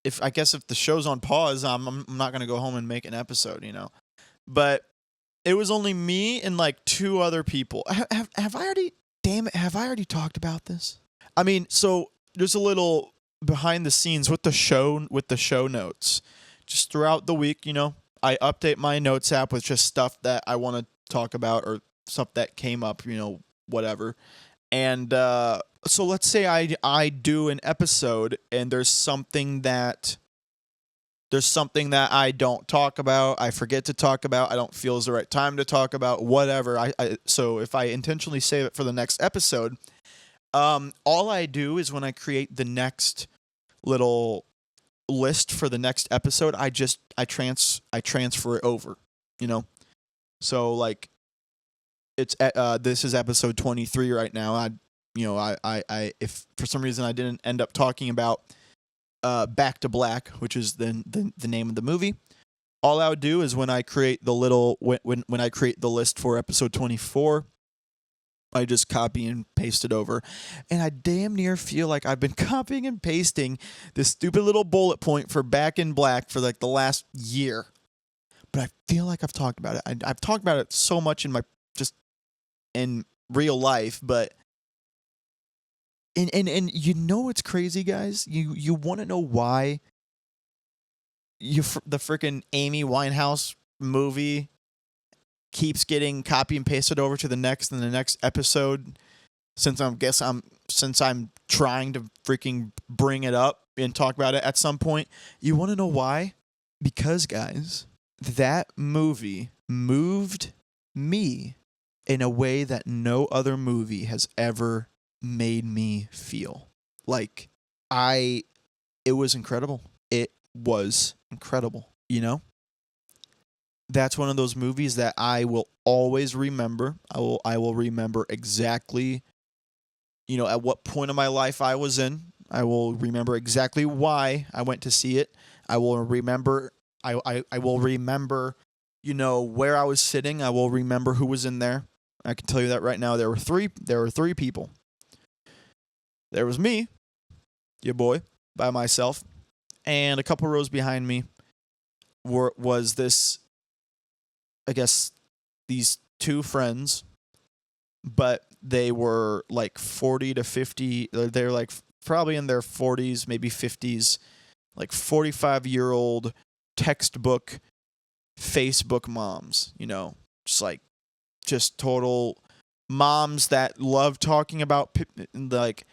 If the show's on pause, I'm not going to go home and make an episode, you know. But it was only me and, like, 2 other people. Have I already... Damn it, have I already talked about this? I mean, so there's a little behind the scenes with the show notes. Just throughout the week, you know, I update my notes app with just stuff that I want to talk about or stuff that came up, you know, whatever. And so let's say I do an episode and there's something that I don't talk about, I forget to talk about, I don't feel is the right time to talk about, whatever. So if I intentionally save it for the next episode, all I do is when I create the next little list for the next episode, I transfer it over, you know. So like, it's this is episode 23 right now. I if for some reason I didn't end up talking about Back to Black, which is the name of the movie, all I would do is when I create the when I create the list for episode 24, I just copy and paste it over. And I damn near feel like I've been copying and pasting this stupid little bullet point for Back in Black for like the last year. But I feel like I've talked about it. I've talked about it so much in real life, but and you know what's crazy, guys? You want to know why the freaking Amy Winehouse movie keeps getting copy and pasted over to the next and the next episode, since I'm trying to freaking bring it up and talk about it at some point. You want to know why? Because, guys, that movie moved me in a way that no other movie has ever made me feel. Like, it was incredible. It was incredible, you know? That's one of those movies that I will always remember. I will remember exactly, you know, at what point of my life I was in. I will remember exactly why I went to see it. I will remember, you know, where I was sitting. I will remember who was in there. I can tell you that right now. There were three people. There was me, your boy, by myself, and a couple rows behind me was this, I guess, these 2 friends, but they were like 40 to 50. They're like probably in their 40s, maybe 50s, like 45-year-old textbook Facebook moms, you know, just total moms that love talking about, like,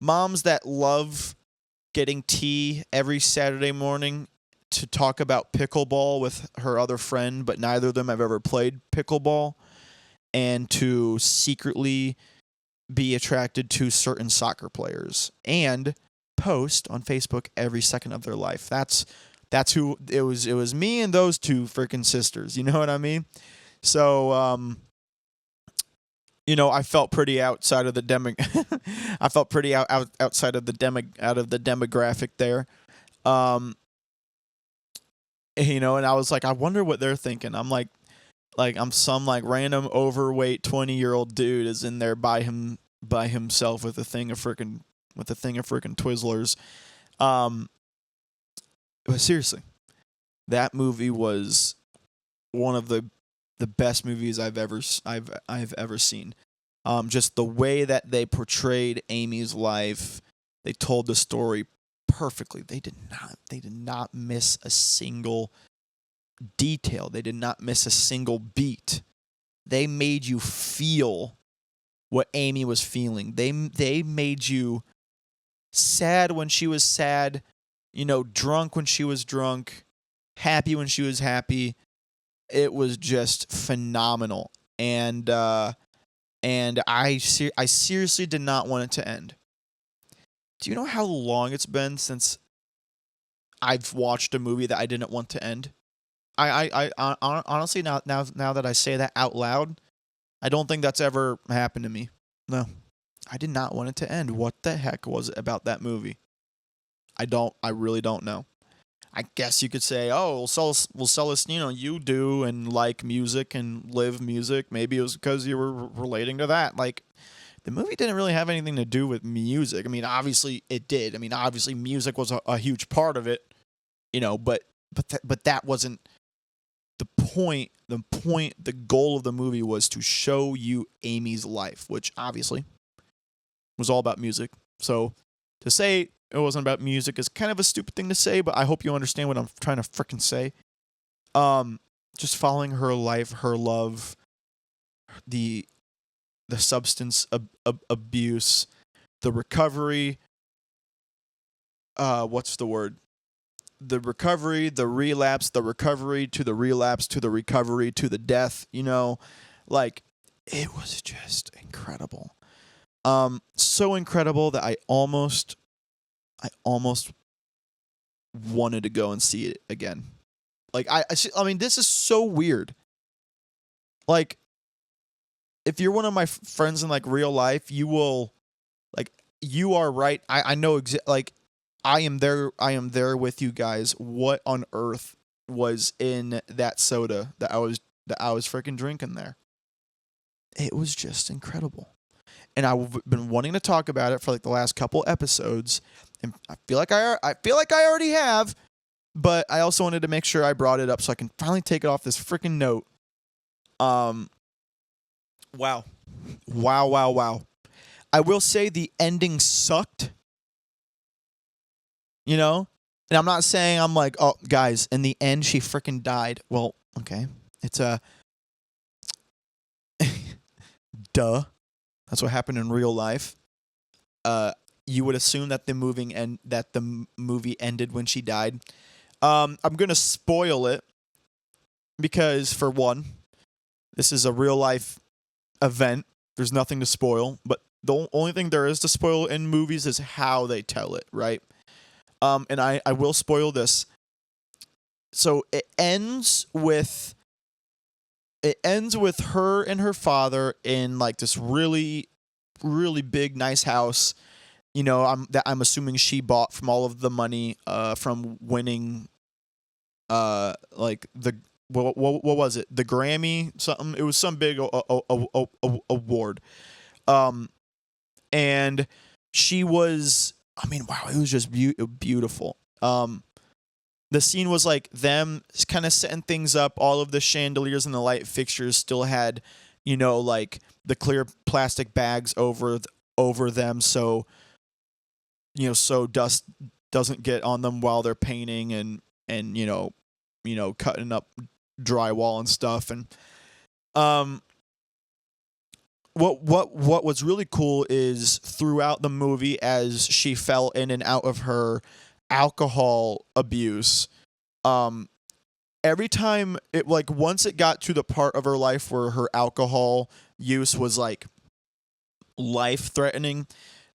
moms that love getting tea every Saturday morning to talk about pickleball with her other friend, but neither of them have ever played pickleball, and to secretly be attracted to certain soccer players, and post on Facebook every second of their life. That's who it was. It was me and those two freaking sisters. You know what I mean? So, I felt pretty outside of the I felt pretty outside of the out of the demographic there. And I was like, I wonder what they're thinking. I'm like I'm some like random overweight 20-year-old dude is in there by himself with a thing of freaking Twizzlers. But seriously, that movie was one of the best movies I've ever seen. Just the way that they portrayed Amy's life, they told the story perfectly. They did not miss a single detail. They did not miss a single beat. They made you feel what Amy was feeling. They made you sad when she was sad, drunk when she was drunk, happy when she was happy. It was just phenomenal. And I seriously did not want it to end. Do you know how long it's been since I've watched a movie that I didn't want to end? I honestly, now that I say that out loud, I don't think that's ever happened to me. No, I did not want it to end. What the heck was it about that movie? I really don't know. I guess you could say, oh, Celestino, you do and like music and live music. Maybe it was because you were relating to that. Like, the movie didn't really have anything to do with music. I mean, obviously it did. I mean, obviously music was a huge part of it, but that wasn't the point. The goal of the movie was to show you Amy's life, which obviously was all about music. So to say it wasn't about music is kind of a stupid thing to say, but I hope you understand what I'm trying to frickin' say. Just following her life, her love, the substance abuse, the recovery. What's the word? The recovery, the relapse, the recovery to the relapse to the recovery to the death. Like, it was just incredible. So incredible that I almost wanted to go and see it again. Like, I mean, this is so weird. Like, if you're one of my friends in like real life, you will, like, you are right. I know like, I am there with you guys. What on earth was in that soda that I was freaking drinking there? It was just incredible. And I've been wanting to talk about it for like the last couple episodes, and I feel like I already have, but I also wanted to make sure I brought it up so I can finally take it off this freaking note. Wow. I will say the ending sucked. And I'm not saying I'm like, oh, guys, in the end she freaking died. Well, okay, it's duh. That's what happened in real life. You would assume that the movie ended when she died. I'm gonna spoil it because, for one, this is a real life event. There's nothing to spoil, but the only thing there is to spoil in movies is how they tell it, right? And I will spoil this. So it ends with her and her father in like this really, really big, nice house. I'm assuming she bought from all of the money from winning like the what was it? The Grammy something. It was some big award. And she was, I mean, wow, it was just beautiful. The scene was like them kind of setting things up. All of the chandeliers and the light fixtures still had, like the clear plastic bags over them, so so dust doesn't get on them while they're painting and cutting up drywall and stuff. And what was really cool is throughout the movie, as she fell in and out of her alcohol abuse, every time it, like, once it got to the part of her life where her alcohol use was like life threatening,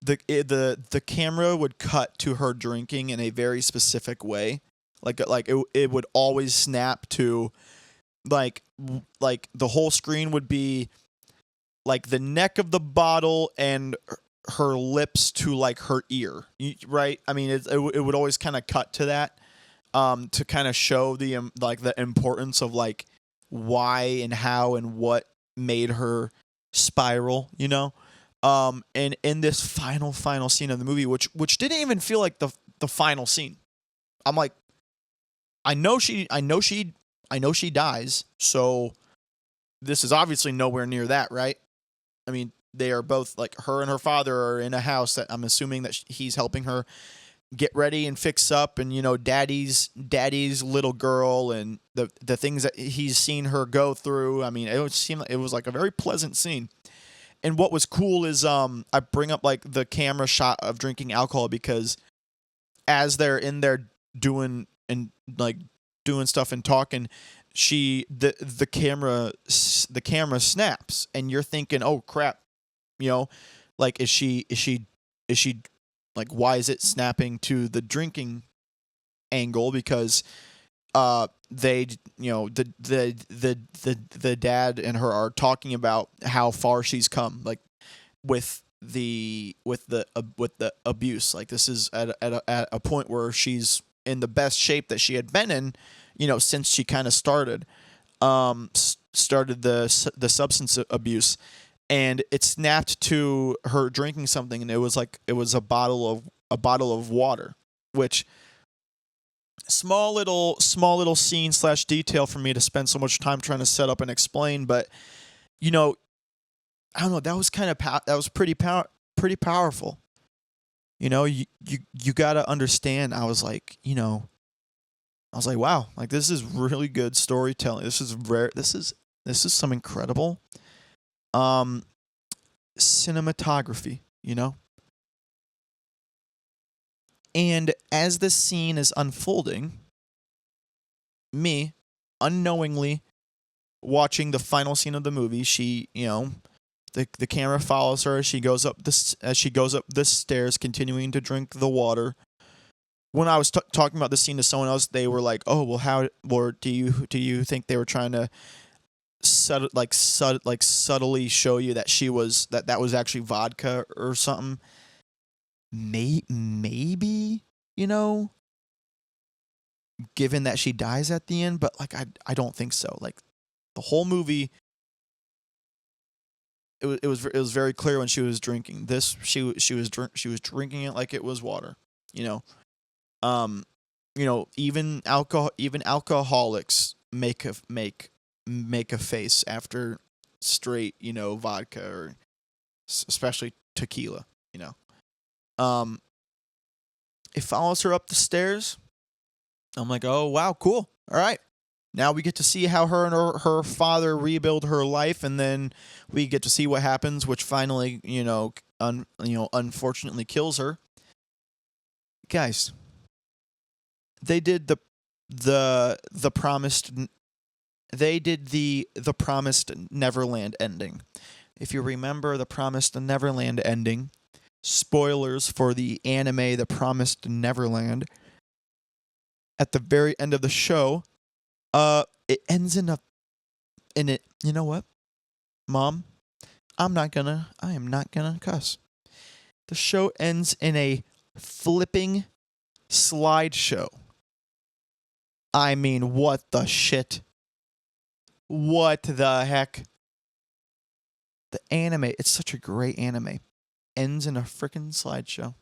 the camera would cut to her drinking in a very specific way. It would always snap to like the whole screen would be like the neck of the bottle and her lips to like her ear, right? I mean, it would always kind of cut to that, to kind of show the the importance of like why and how and what made her spiral, you know. And in this final scene of the movie, which didn't even feel like the final scene. I'm like, I know she dies, so this is obviously nowhere near that, right? I mean, they are both like her and her father are in a house that I'm assuming that he's helping her get ready and fix up, and you know, daddy's little girl and the things that he's seen her go through. I mean, it was like a very pleasant scene. And what was cool is I bring up like the camera shot of drinking alcohol because as they're in there doing stuff and talking, the camera snaps and you're thinking, oh crap, you know, like is she like, why is it snapping to the drinking angle? Because they, you know, the dad and her are talking about how far she's come, like with the abuse. Like this is at a point where she's in the best shape that she had been in, you know, since she kind of started the substance abuse. And it snapped to her drinking something, and it was a bottle of water, which small little scene / detail for me to spend so much time trying to set up and explain. But you know, I don't know, that was pretty powerful. You know, you gotta understand. I was like, wow, like this is really good storytelling. This is rare. This is some incredible cinematography, you know? And as the scene is unfolding, me unknowingly watching the final scene of the movie, she, you know, the camera follows her as she goes up the stairs, continuing to drink the water. When I was talking about this scene to someone else, they were like, "Oh, well, do you think they were trying to subtly show you that that was actually vodka or something?" Maybe, you know, given that she dies at the end, but like I don't think so. Like the whole movie, it was very clear when she was drinking this. She was drinking it like it was water, you know. You know, even alcoholics make a face after straight, you know, vodka or especially tequila, you know. It follows her up the stairs. I'm like, oh wow, cool. All right. Now we get to see how her and her father rebuild her life, and then we get to see what happens, which finally, you know, unfortunately kills her. Guys, they did the promised Neverland ending. If you remember the Promised Neverland ending, spoilers for the anime The Promised Neverland, at the very end of the show, it ends in it. You know what, Mom? I am not gonna cuss. The show ends in a flipping slideshow. I mean, what the shit? What the heck? The anime, it's such a great anime, ends in a freaking slideshow.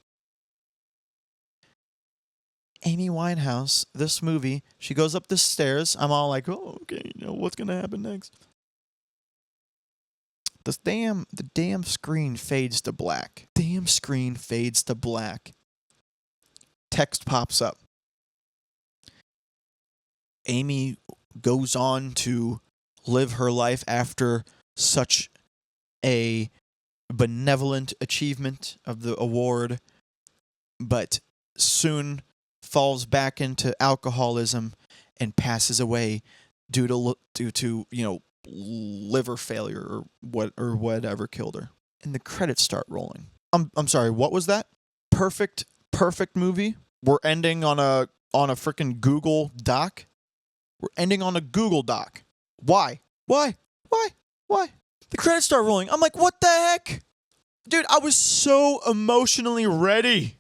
Amy Winehouse, this movie, she goes up the stairs. I'm all like, oh, okay, you know, what's going to happen next? The damn screen fades to black. Text pops up. Amy goes on to live her life after such a benevolent achievement of the award, but soon falls back into alcoholism and passes away due to you know, liver failure or whatever killed her. And the credits start rolling. I'm sorry. What was that? Perfect movie. We're ending on a freaking Google Doc. We're ending on a Google Doc. Why? The credits start rolling. I'm like, what the heck? Dude, I was so emotionally ready.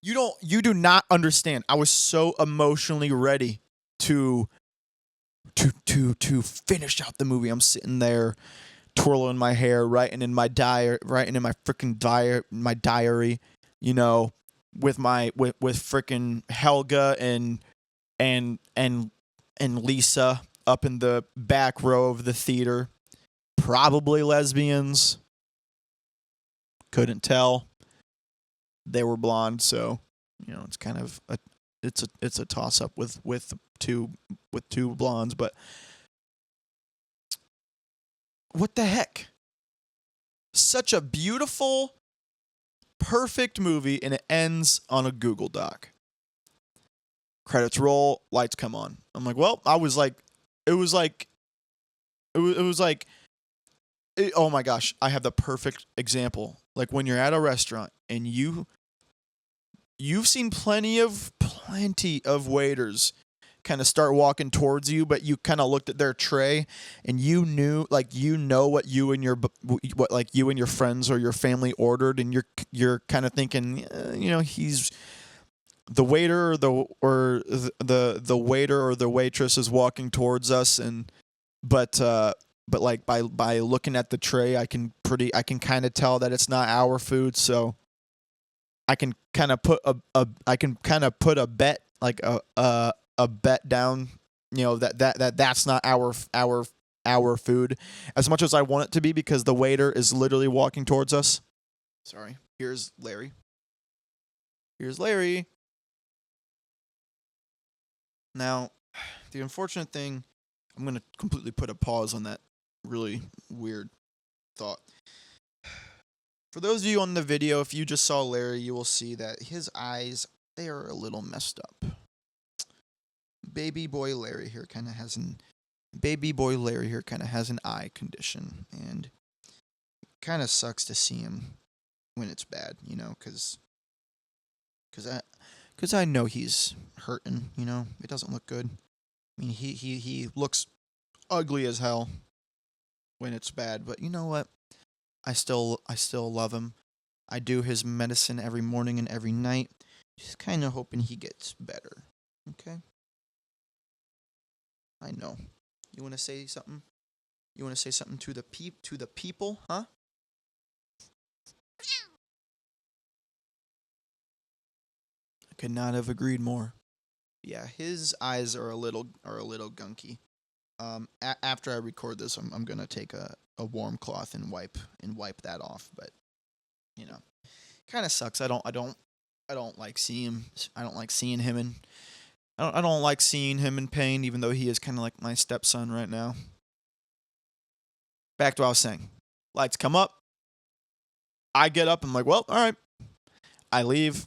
You do not understand. I was so emotionally ready to finish out the movie. I'm sitting there twirling my hair, writing in my freaking diary, you know, with freaking Helga and Lisa up in the back row of the theater. Probably lesbians. Couldn't tell. They were blonde, so you know it's kind of it's a toss up with two blondes, but what the heck? Such a beautiful, perfect movie, and it ends on a Google Doc. Credits roll, lights come on. I'm like, well, oh my gosh, I have the perfect example. Like when you're at a restaurant and you've seen plenty of waiters kind of start walking towards you, but you kind of looked at their tray and you know what you and your friends or your family ordered, and you're kind of thinking, he's the waiter or the waiter or the waitress is walking towards us, but like by looking at the tray, I can kind of tell that it's not our food, so I can kind of put a bet, like a bet down, that's not our food, as much as I want it to be, because the waiter is literally walking towards us. Sorry, here's Larry. Now, the unfortunate thing, I'm going to completely put a pause on that really weird thought. For those of you on the video, if you just saw Larry, you will see that his eyes, they are a little messed up. Baby boy Larry here kind of has an eye condition, and it kind of sucks to see him when it's bad, because I know he's hurting, it doesn't look good. I mean, he looks ugly as hell when it's bad, but you know what? I still love him. I do his medicine every morning and every night, just kind of hoping he gets better. Okay? I know. You want to say something? You want to say something to the people, huh? I could not have agreed more. Yeah, his eyes are a little gunky. After I record this, I'm gonna take a warm cloth and wipe that off. But kind of sucks. I don't like seeing him. I don't like seeing him in pain, even though he is kind of like my stepson right now. Back to what I was saying. Lights come up. I get up. I'm like, well, all right. I leave.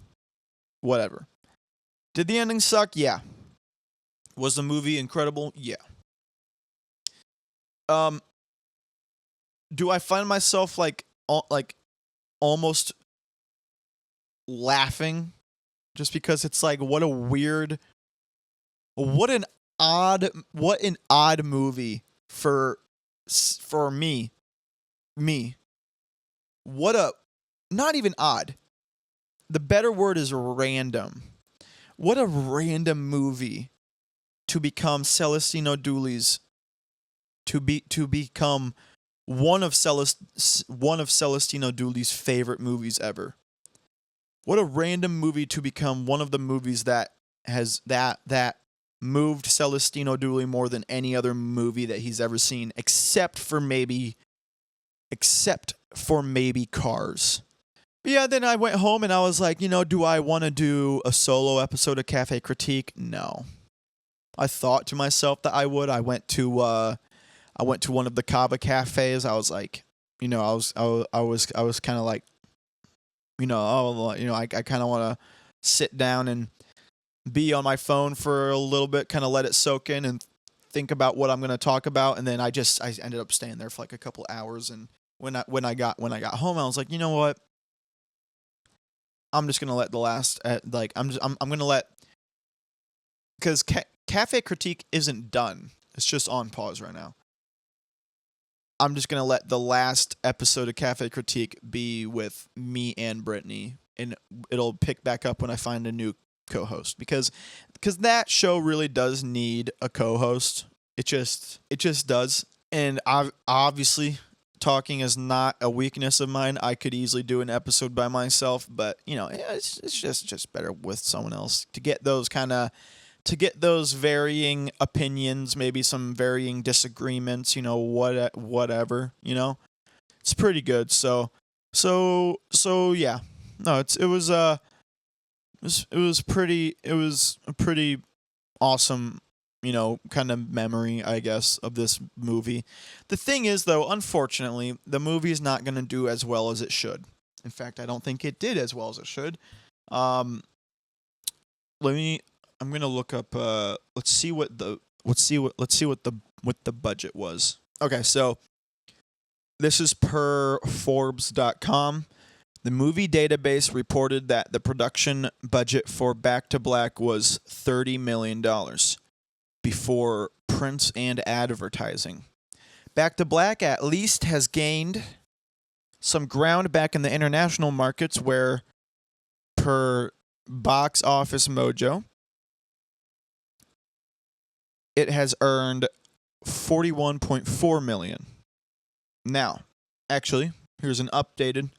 Whatever. Did the ending suck? Yeah. Was the movie incredible? Yeah. Do I find myself like almost laughing just because it's like, what an odd movie for me. Not even odd. The better word is random. What a random movie to become Celestino Dooley's, to become one of Celestino Dooley's favorite movies ever. What a random movie to become one of the movies that has that moved Celestino Dooley more than any other movie that he's ever seen, except for maybe Cars. But yeah, then I went home and I was like, do I want to do a solo episode of Cafe Critique? No. I thought to myself that I would. I went to one of the Kava cafes. I was like, I was kind of like, I kind of want to sit down and be on my phone for a little bit, kind of let it soak in and think about what I'm going to talk about. And then I ended up staying there for like a couple hours, and when I got home, I was like, you know what? I'm just gonna let the last I'm gonna let, because Cafe Critique isn't done. It's just on pause right now. I'm just gonna let the last episode of Cafe Critique be with me and Brittany, and it'll pick back up when I find a new co-host, because that show really does need a co-host. It just does, and obviously talking is not a weakness of mine. I could easily do an episode by myself, but it's just better with someone else to get those varying opinions, maybe some varying disagreements, whatever, It's pretty good. So yeah. No, it was a pretty awesome, kind of memory, I guess, of this movie. The thing is, though, unfortunately, the movie is not going to do as well as it should. In fact, I don't think it did as well as it should. I'm gonna look up. Let's see what the budget was. Okay, so this is per Forbes.com. The movie database reported that the production budget for Back to Black was $30 million before prints and advertising. Back to Black at least has gained some ground back in the international markets, where, per Box Office Mojo, it has earned $41.4 million. Now, actually, here's an updated.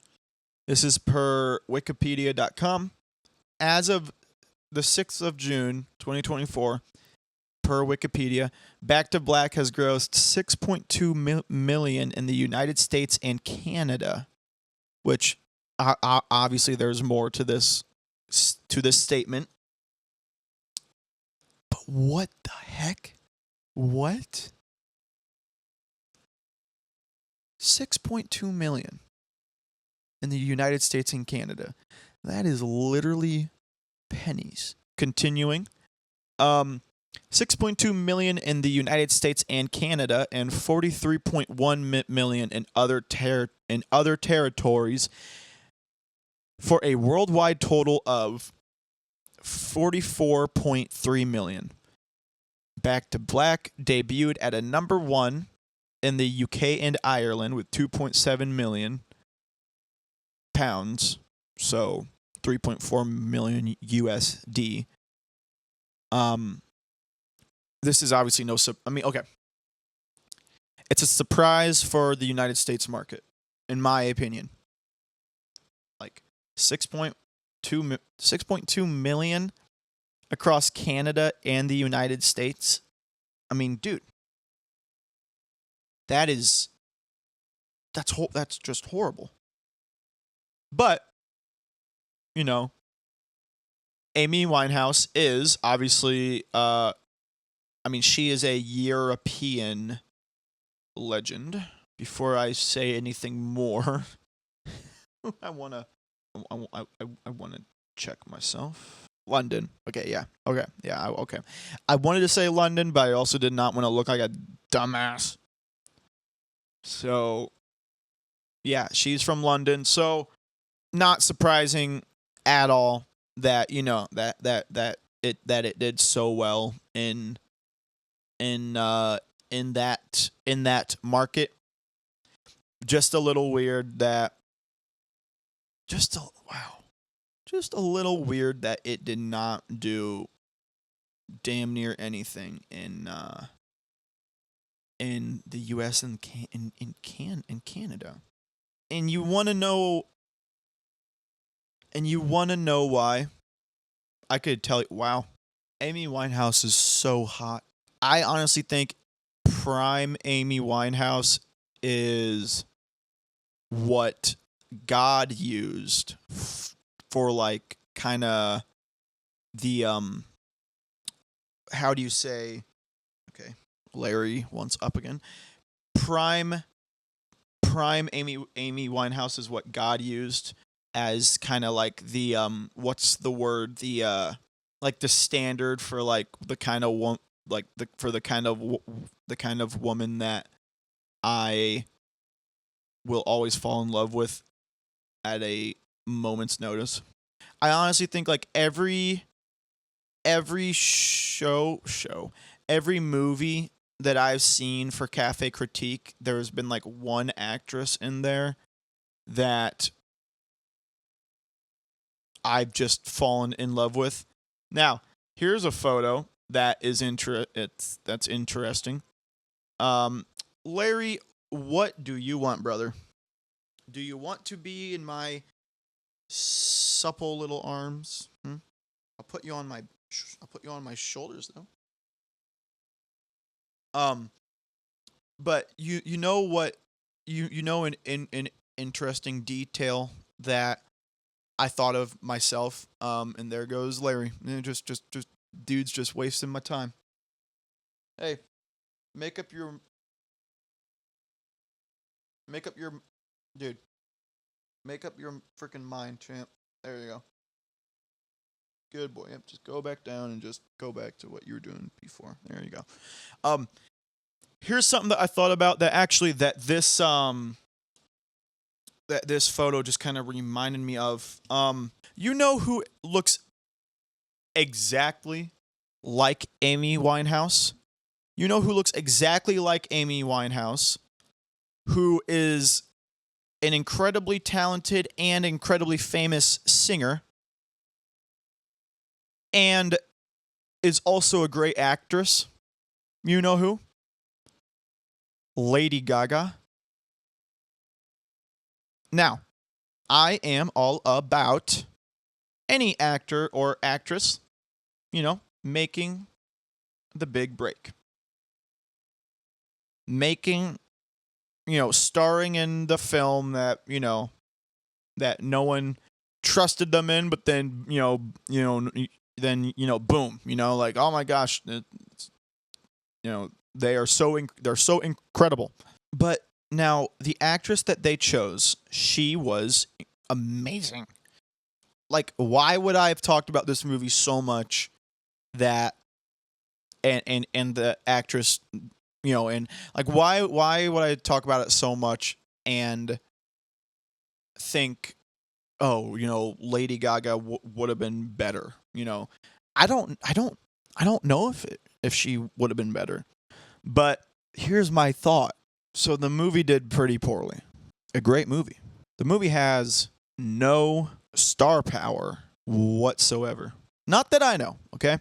This is per Wikipedia.com. As of the 6th of June, 2024, per Wikipedia, Back to Black has grossed $6.2 million in the United States and Canada, which obviously there's more to this statement. But what the heck? What? 6.2 million in the United States and Canada. That is literally pennies. Continuing. 6.2 million in the United States and Canada, and 43.1 million in other territories, for a worldwide total of 44.3 million. Back to Black debuted at a number 1 in the UK and Ireland with 2.7 million pounds, so 3.4 million USD. This is obviously okay. It's a surprise for the United States market, in my opinion. Like 6.2 million across Canada and the United States. I mean, dude, that's just horrible. But Amy Winehouse is obviously she is a European legend. Before I say anything more, I wanna check myself. London. Okay, yeah. Okay, yeah. Okay. I wanted to say London, but I also did not want to look like a dumbass. So, yeah, she's from London. So, not surprising at all that that it did so well in that market. Just a little weird that just a little weird that it did not do damn near anything in the US and in Canada. And you want to know why? I could tell you. Wow. Amy Winehouse is so hot. I honestly think prime Amy Winehouse is what God used for like kind of the how do you say, okay, Larry once up again. Prime Amy Winehouse is what God used as kind of like the what's the word, the like the standard for like the kind of the kind of woman that I will always fall in love with at a moment's notice. I honestly think like every every movie that I've seen for Cafe Critique, there's been like one actress in there that I've just fallen in love with. Now, here's a photo that is that's interesting. Larry, what do you want, brother? Do you want to be in my supple little arms? I'll put you on my shoulders though. But you know what you know an interesting detail that I thought of myself. And there goes Larry. Just dude's just wasting my time. Hey, make up your dude. Make up your freaking mind, champ. There you go. Good boy. Yep, just go back down and just go back to what you were doing before. There you go. Here's something that I thought about that actually that this photo just kind of reminded me of. You know who looks exactly like Amy Winehouse? You know who looks exactly like Amy Winehouse? Who is an incredibly talented and incredibly famous singer, and is also a great actress. You know who? Lady Gaga. Now, I am all about any actor or actress, making the big break. Making, starring in the film that, that no one trusted them in, but then, boom, like, oh my gosh, they're so incredible. But now the actress that they chose, she was amazing. Like, why would I have talked about this movie so much that and the actress, and like why would I talk about it so much and think, oh, Lady Gaga would have been better. I don't know if she would have been better. But here's my thought. So the movie did pretty poorly. A great movie. The movie has no star power whatsoever. Not that I know, okay?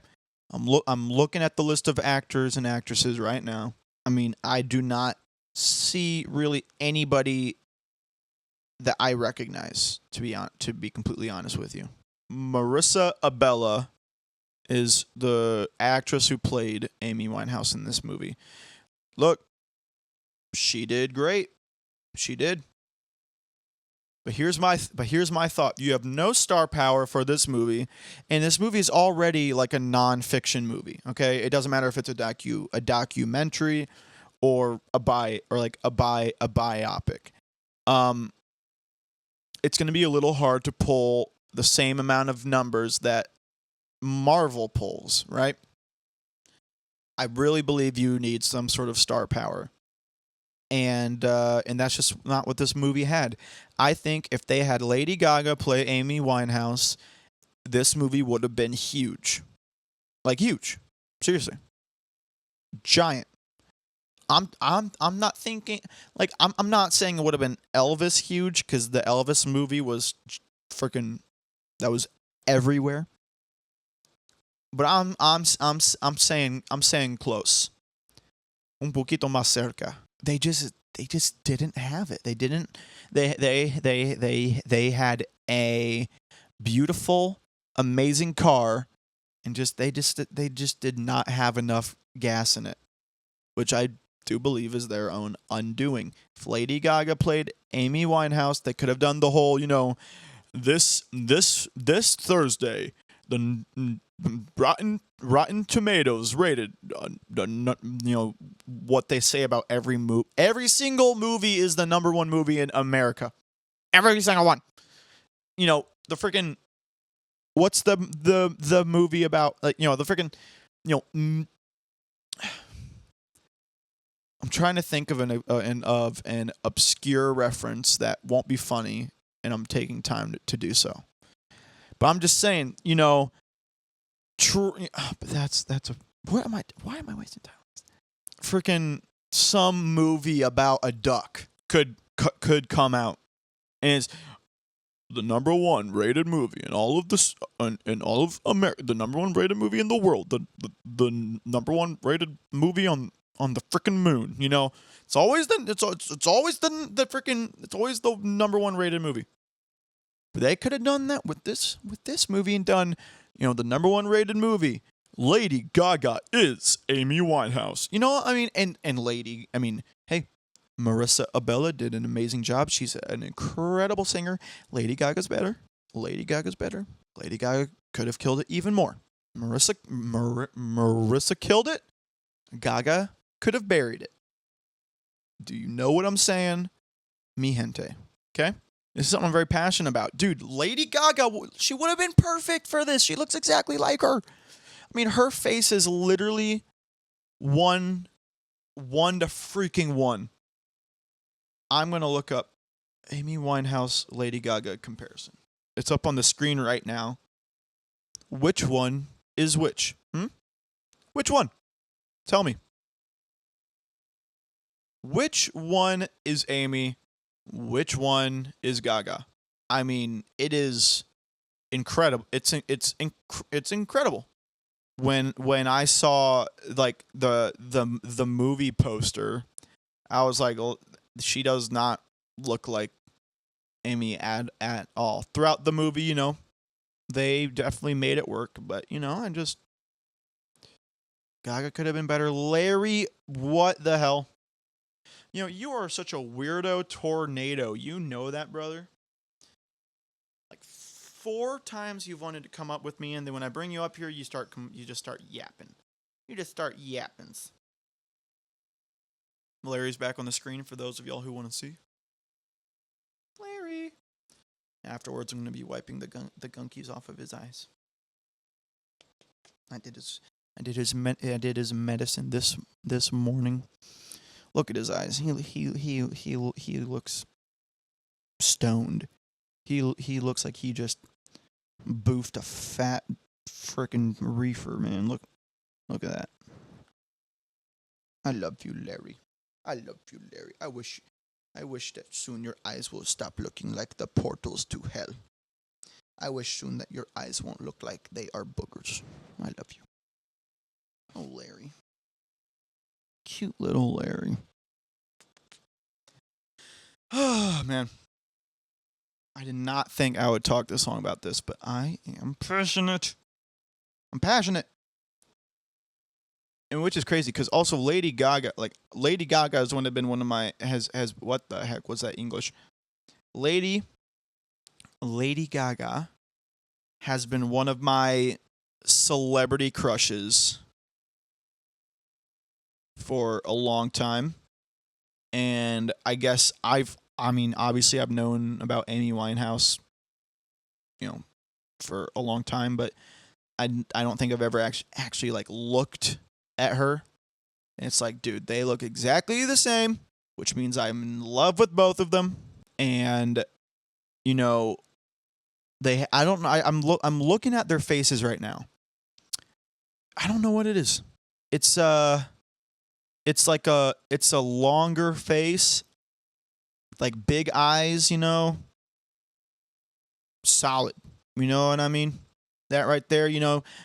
I'm looking at the list of actors and actresses right now. I mean, I do not see really anybody that I recognize, to be completely honest with you. Marissa Abella is the actress who played Amy Winehouse in this movie. Look, she did great. She did. But here's my thought. You have no star power for this movie, and this movie is already like a non-fiction movie. Okay, it doesn't matter if it's a documentary or a biopic. It's going to be a little hard to pull the same amount of numbers that Marvel pulls, right? I really believe you need some sort of star power. And that's just not what this movie had. I think if they had Lady Gaga play Amy Winehouse, this movie would have been huge. Like huge. Seriously. Giant. I'm not thinking like I'm not saying it would have been Elvis huge, because the Elvis movie was freaking, that was everywhere. But I'm saying close. Un poquito más cerca. They just didn't have it. They had a beautiful, amazing car, and they just did not have enough gas in it, which I do believe is their own undoing. If Lady Gaga played Amy Winehouse, they could have done the whole, this Thursday, the Rotten Tomatoes rated, what they say about every movie. Every single movie is the number one movie in America. Every single one. The freaking, what's the movie about? Like, the freaking, I'm trying to think of an obscure reference that won't be funny, and I'm taking time to do so. But I'm just saying, true. But that's a. Why am I wasting time? Freaking some movie about a duck could come out, and it's the number one rated movie in all of this, in all of America, the number one rated movie in the world, the number one rated movie on the freaking moon. It's always it's always the number one rated movie. But they could have done that with this movie and done, the number one rated movie. Lady Gaga is Amy Winehouse. Hey, Marissa Abella did an amazing job. She's an incredible singer. Lady Gaga's better. Lady Gaga could have killed it even more. Marissa killed it. Gaga could have buried it. Do you know what I'm saying? Mi gente. Okay? This is something I'm very passionate about. Dude, Lady Gaga, she would have been perfect for this. She looks exactly like her. Her face is literally one to freaking one. I'm going to look up Amy Winehouse, Lady Gaga comparison. It's up on the screen right now. Which one is which? Which one? Tell me. Which one is Amy? Which one is Gaga? It is incredible. It's incredible. When I saw like the movie poster, I was like, well, she does not look like Amy at all. Throughout the movie, they definitely made it work, but Gaga could have been better. Larry, what the hell? You are such a weirdo tornado. You know that, brother? Like 4 times you've wanted to come up with me, and then when I bring you up here, you just start yapping. You just start yappings. Larry's back on the screen for those of y'all who want to see. Larry. Afterwards, I'm going to be wiping the gunkies off of his eyes. I did his medicine this morning. Look at his eyes. He looks stoned. He looks like he just boofed a fat frickin' reefer, man. Look at that. I love you, Larry. I wish that soon your eyes will stop looking like the portals to hell. I wish soon that your eyes won't look like they are boogers. I love you. Oh, Larry. Cute little Larry. Oh, man. I did not think I would talk this long about this, but I am passionate. I'm passionate. And which is crazy, because also Lady Gaga has been one of my, has what the heck was that English? Lady Gaga has been one of my celebrity crushes for a long time. And I guess obviously I've known about Amy Winehouse, for a long time, but I don't think I've ever actually like looked at her. And it's like, dude, they look exactly the same, which means I'm in love with both of them. And I'm looking at their faces right now. I don't know what it is. It's a longer face, like big eyes, solid. You know what I mean? That right there,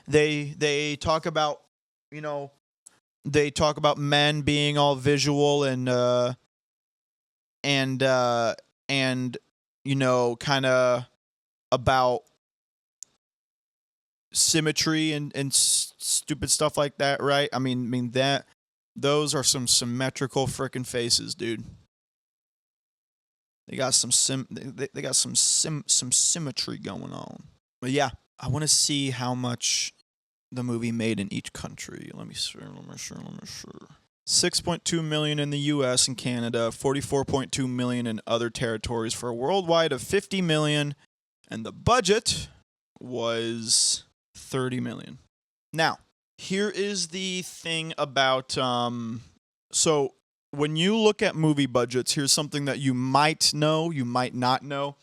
they talk about, men being all visual and kind of about symmetry and stupid stuff like that, right? That those are some symmetrical freaking faces, dude. They got some symmetry going on. But yeah, I want to see how much the movie made in each country. Let me see. 6.2 million in the US and Canada, 44.2 million in other territories for a worldwide of 50 million, and the budget was 30 million. Now, here is the thing about so when you look at movie budgets, here's something that you might know, you might not know.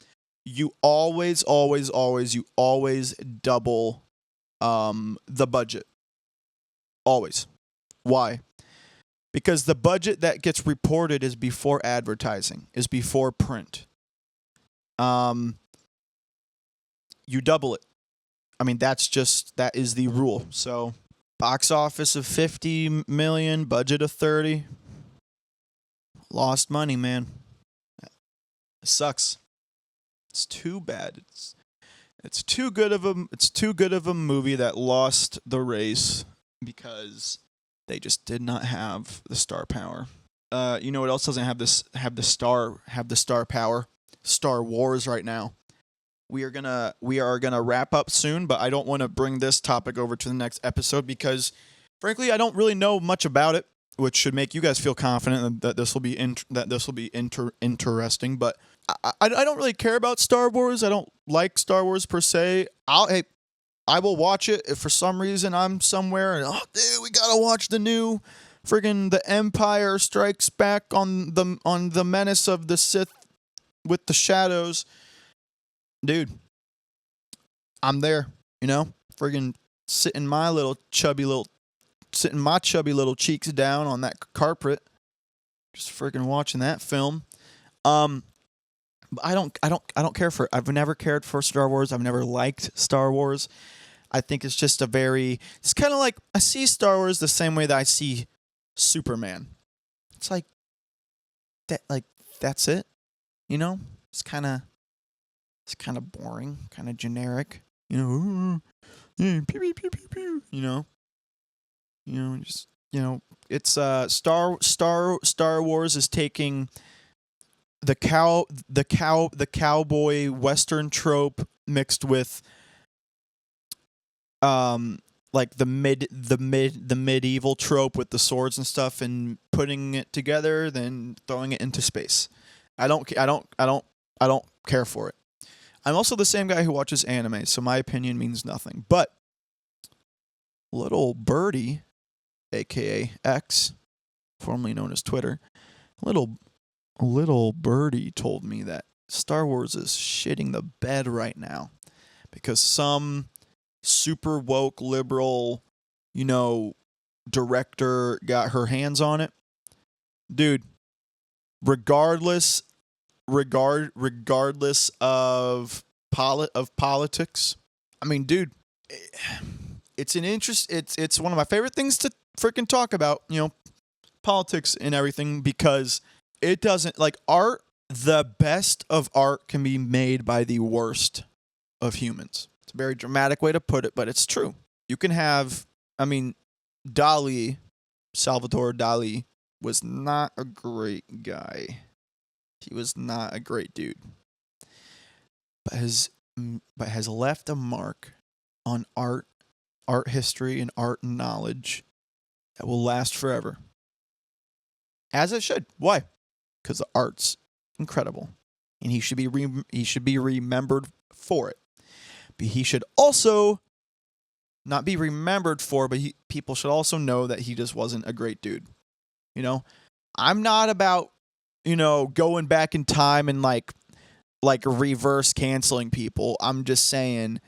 You always double the budget. Always. Why? Because the budget that gets reported is before advertising, is before print. You double it. I mean, that is the rule. So, box office of 50 million, budget of 30. Lost money, man. It sucks. It's too bad. It's too good of a movie that lost the race because they just did not have the star power. You know what else doesn't have the star power? Star Wars right now. We are gonna wrap up soon, but I don't want to bring this topic over to the next episode because, frankly, I don't really know much about it, which should make you guys feel confident that this will be interesting. But I don't really care about Star Wars. I don't like Star Wars per se. I will watch it if for some reason I'm somewhere and dude, we gotta watch the new friggin' The Empire Strikes Back on the Menace of the Sith with the shadows. Dude, I'm there, friggin' sitting my chubby little cheeks down on that carpet, just friggin' watching that film. But I don't care for it. I've never cared for Star Wars. I've never liked Star Wars. I think it's just it's kind of like I see Star Wars the same way that I see Superman. It's like that, that's it, It's kind of boring, kind of generic, pew, pew, pew, pew, pew, it's Star Wars is taking the cowboy western trope mixed with the medieval trope with the swords and stuff and putting it together, then throwing it into space. I don't care for it. I'm also the same guy who watches anime, so my opinion means nothing. But little birdie, aka X, formerly known as Twitter, little birdie told me that Star Wars is shitting the bed right now because some super woke liberal, director got her hands on it. Dude, regardless of politics. I mean, dude, it's one of my favorite things to freaking talk about, politics and everything, because it doesn't, art, the best of art can be made by the worst of humans. It's a very dramatic way to put it, but it's true. You can have, Salvador Dali was not a great guy. He was not a great dude, but has left a mark on art history, and art knowledge that will last forever. As it should. Why? Because the art's incredible, and he should be remembered for it. But he should also not be remembered for, but people should also know that he just wasn't a great dude. I'm not about going back in time and like reverse canceling people. I'm just saying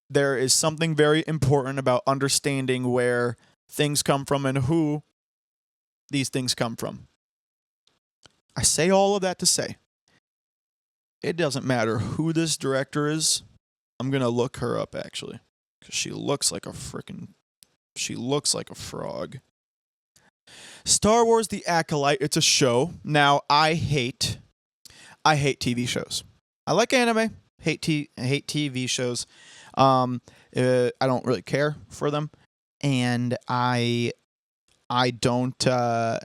there is something very important about understanding where things come from and who these things come from. I say all of that to say it doesn't matter who this director is. I'm going to look her up, actually, because she looks like a frog. Star Wars The Acolyte, it's a show. Now, I hate TV shows. I like anime, hate TV shows. I don't really care for them. And I don't, the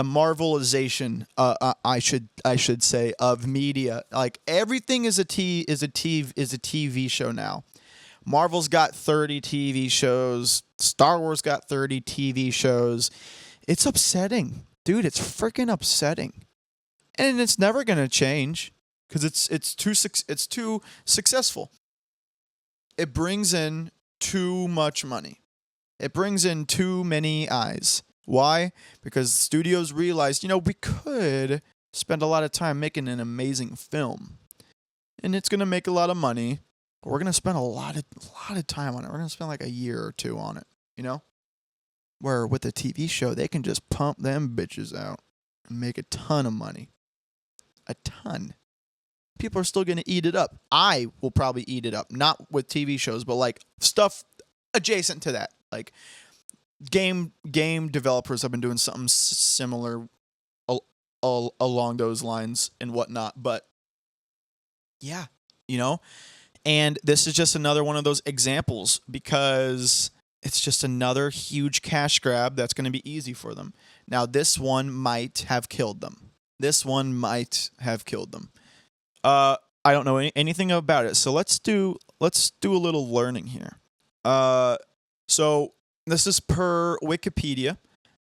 marvelization, I should say, of media. Like everything is a TV show now. Marvel's got 30 TV shows. Star Wars got 30 TV shows. It's upsetting, dude. It's freaking upsetting, and it's never gonna change because it's too successful. it brings in too much money. It brings in too many eyes. Why? Because studios realized, we could spend a lot of time making an amazing film. And it's going to make a lot of money. But we're going to spend a lot of time on it. We're going to spend like a year or two on it, Where with a TV show, they can just pump them bitches out and make a ton of money. A ton. People are still going to eat it up. I will probably eat it up. Not with TV shows, but like stuff adjacent to that. Like game developers have been doing something similar along those lines and whatnot. But yeah, And this is just another one of those examples because it's just another huge cash grab that's going to be easy for them. Now, this one might have killed them. I don't know anything about it, so let's do a little learning here. So this is per Wikipedia.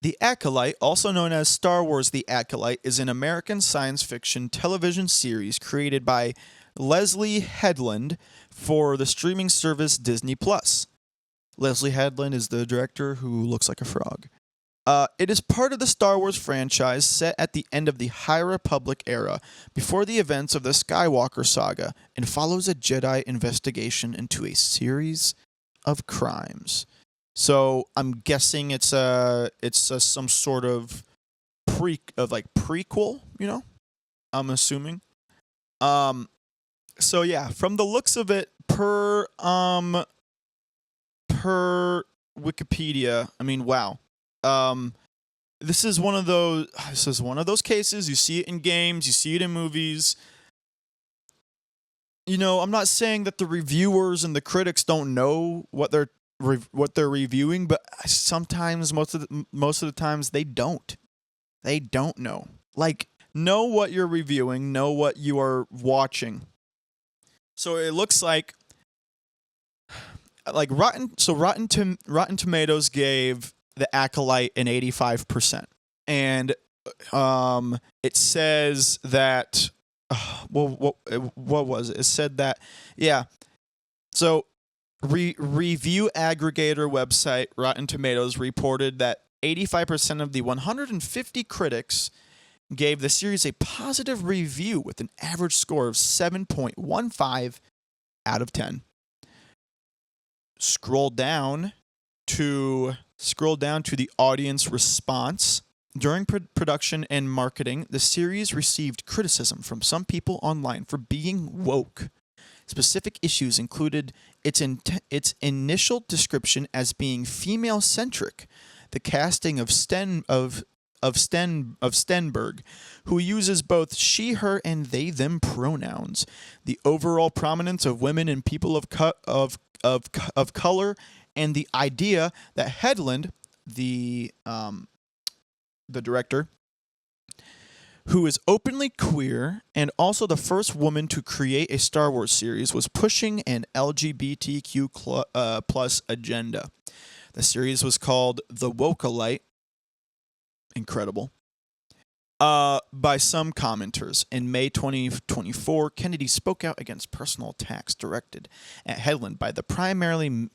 The Acolyte, also known as Star Wars The Acolyte, is an American science fiction television series created by Leslie Headland for the streaming service Disney+. Leslie Headland is the director who looks like a frog. It is part of the Star Wars franchise set at the end of the High Republic era, before the events of the Skywalker saga, and follows a Jedi investigation into a series of crimes. So I'm guessing it's some sort of prequel, I'm assuming. So yeah, from the looks of it, per Wikipedia, I mean, wow. This is one of those cases. You see it in games, you see it in movies. I'm not saying that the reviewers and the critics don't know what they're reviewing, but sometimes, most of the times, they don't. They don't know. Like, know what you're reviewing, know what you are watching. So it looks like Rotten Tomatoes gave The Acolyte an 85%, and it says that what was it? It said that So review aggregator website Rotten Tomatoes reported that 85% of the 150 critics gave the series a positive review with an average score of 7.15 out of 10. Scroll down to the audience response. During production and marketing, the series received criticism from some people online for being woke. Specific issues included its initial description as being female-centric, the casting of Stenberg, who uses both she, her, and they, them pronouns, the overall prominence of women and people of color, and the idea that Headland, the director, who is openly queer and also the first woman to create a Star Wars series, was pushing an LGBTQ plus agenda. The series was called The Acolyte. Incredible. By some commenters. In May 2024, Kennedy spoke out against personal attacks directed at Headland by the primarily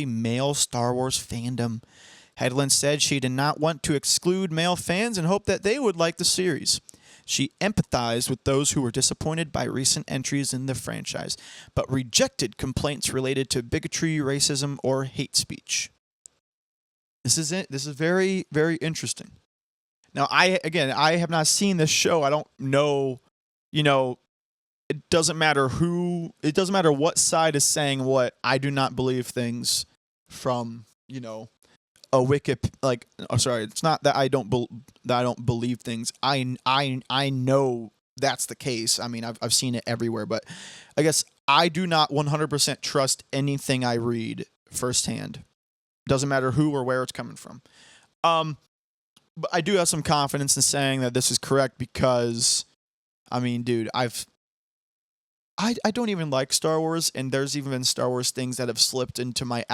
male Star Wars fandom. Headland said she did not want to exclude male fans and hoped that they would like the series. She empathized with those who were disappointed by recent entries in the franchise, but rejected complaints related to bigotry, racism, or hate speech. This is it. This is very, very interesting. Now, I have not seen this show. I don't know, it doesn't matter what side is saying what. I do not believe things from, a it's not that I don't believe things. I know that's the case. I mean, I've seen it everywhere, but I guess I do not 100% trust anything I read firsthand. Doesn't matter who or where it's coming from. But I do have some confidence in saying that this is correct because, I mean, dude, I don't even like Star Wars, and there's even been Star Wars things that have slipped into my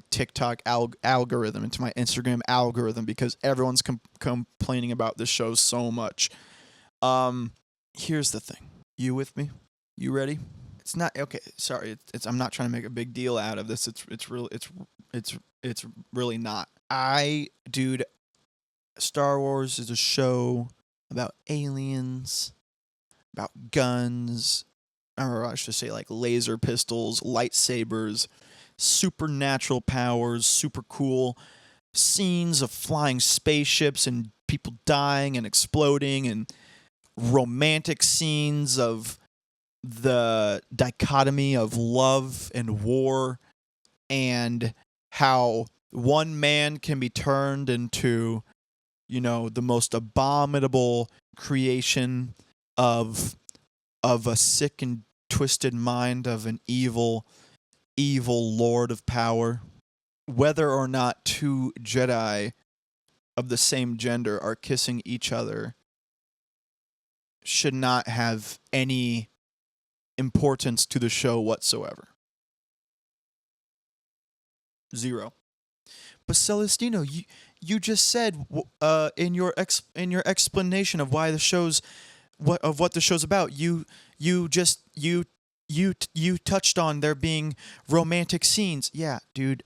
TikTok algorithm, into my Instagram algorithm, because everyone's complaining about this show so much. Here's the thing. You with me? You ready? It's not okay. Sorry, I'm not trying to make a big deal out of this. It's really not. Dude, Star Wars is a show about aliens, about guns, or I should say like laser pistols, lightsabers, supernatural powers, super cool scenes of flying spaceships and people dying and exploding, and romantic scenes of the dichotomy of love and war, and how one man can be turned into, the most abominable creation of a sick and twisted mind of an evil lord of power. Whether or not two Jedi of the same gender are kissing each other should not have any importance to the show whatsoever. Zero. But Celestino, you just said in your explanation of why the show's what the show's about, you touched on there being romantic scenes. Yeah, dude,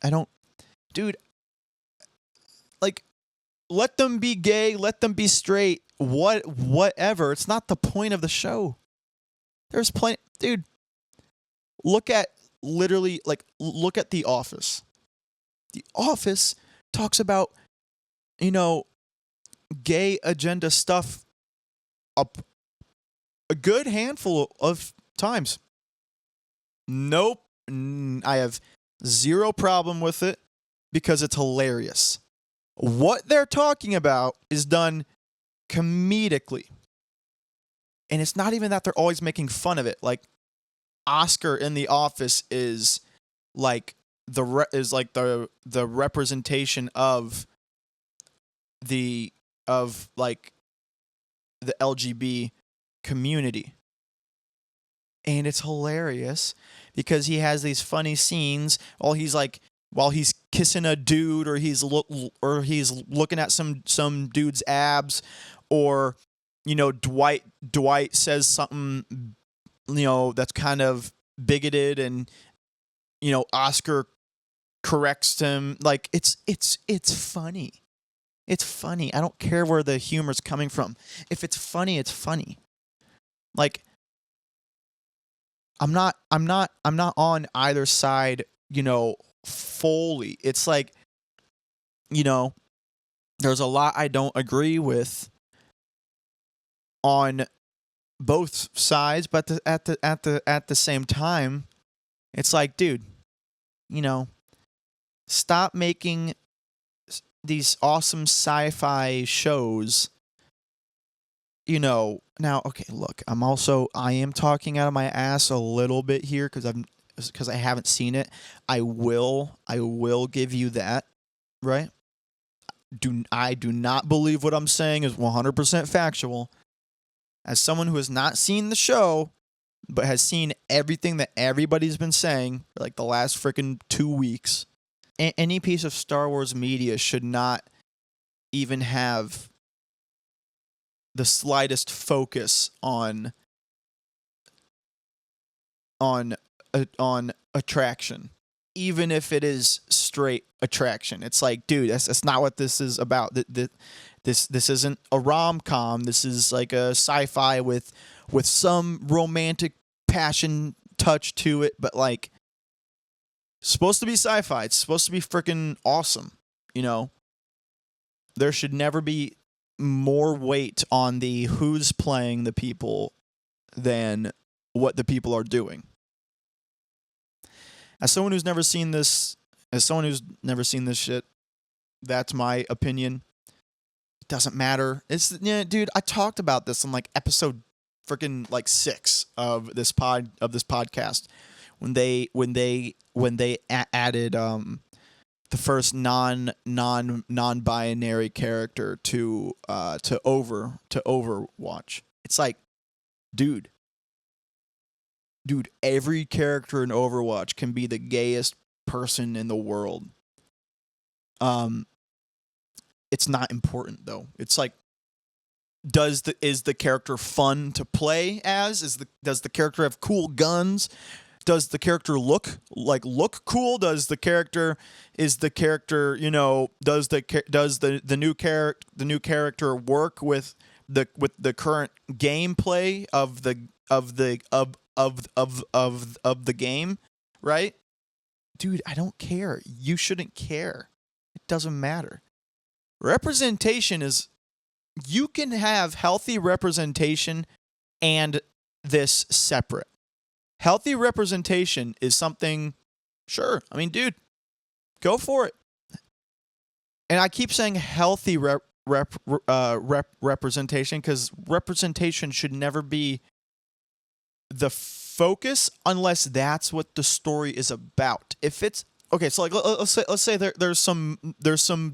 like, let them be gay, let them be straight, whatever. It's not the point of the show. There's plenty, dude. Look at The Office. The Office talks about, gay agenda stuff a good handful of times. Nope. I have zero problem with it because it's hilarious. What they're talking about is done comedically. And it's not even that they're always making fun of it. Like, Oscar in The Office is like the representation of the LGB community. And it's hilarious because he has these funny scenes while he's kissing a dude, or he's looking at some dude's abs, or Dwight says something that's kind of bigoted, and Oscar corrects him. Like, it's funny. It's funny. I don't care where the humor's coming from. If it's funny, it's funny. Like, I'm not on either side, fully. It's like, there's a lot I don't agree with on both sides, but at the same time, it's like, dude, stop making these awesome sci-fi shows. Now, okay, look, I am talking out of my ass a little bit here because I haven't seen it. I will give you that, right? I do not believe what I'm saying is 100% factual. As someone who has not seen the show, but has seen everything that everybody's been saying for like the last freaking 2 weeks, any piece of Star Wars media should not even have the slightest focus on attraction, even if it is straight attraction. It's like, dude, that's not what this is about. This isn't a rom-com. This is like a sci-fi with some romantic passion touch to it, but like, it's supposed to be sci-fi. It's supposed to be freaking awesome. There should never be more weight on the who's playing the people than what the people are doing. As someone who's never seen this shit, that's my opinion. It doesn't matter. Dude, I talked about this on like episode freaking 6 of this podcast when they added the first non-binary character to Overwatch. It's like, dude, every character in Overwatch can be the gayest person in the world. It's not important though. It's like, is the character fun to play as? Does the character have cool guns? Does the character look cool? Does the character does the new character work with the current gameplay of the game, right? Dude, I don't care. You shouldn't care. It doesn't matter. Representation is, you can have healthy representation and this separate. Healthy representation is something, sure. I mean, dude, go for it. And I keep saying healthy representation because representation should never be the focus unless that's what the story is about. If it's okay, so like let's say there's some